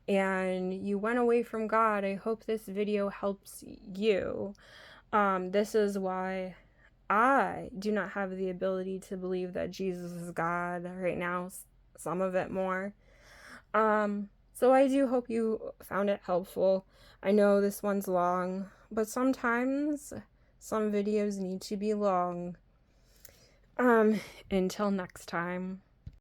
and you went away from God, I hope this video helps you. This is why I do not have the ability to believe that Jesus is God right now, some of it more. So I do hope you found it helpful. I know this one's long, but sometimes some videos need to be long. Until next time.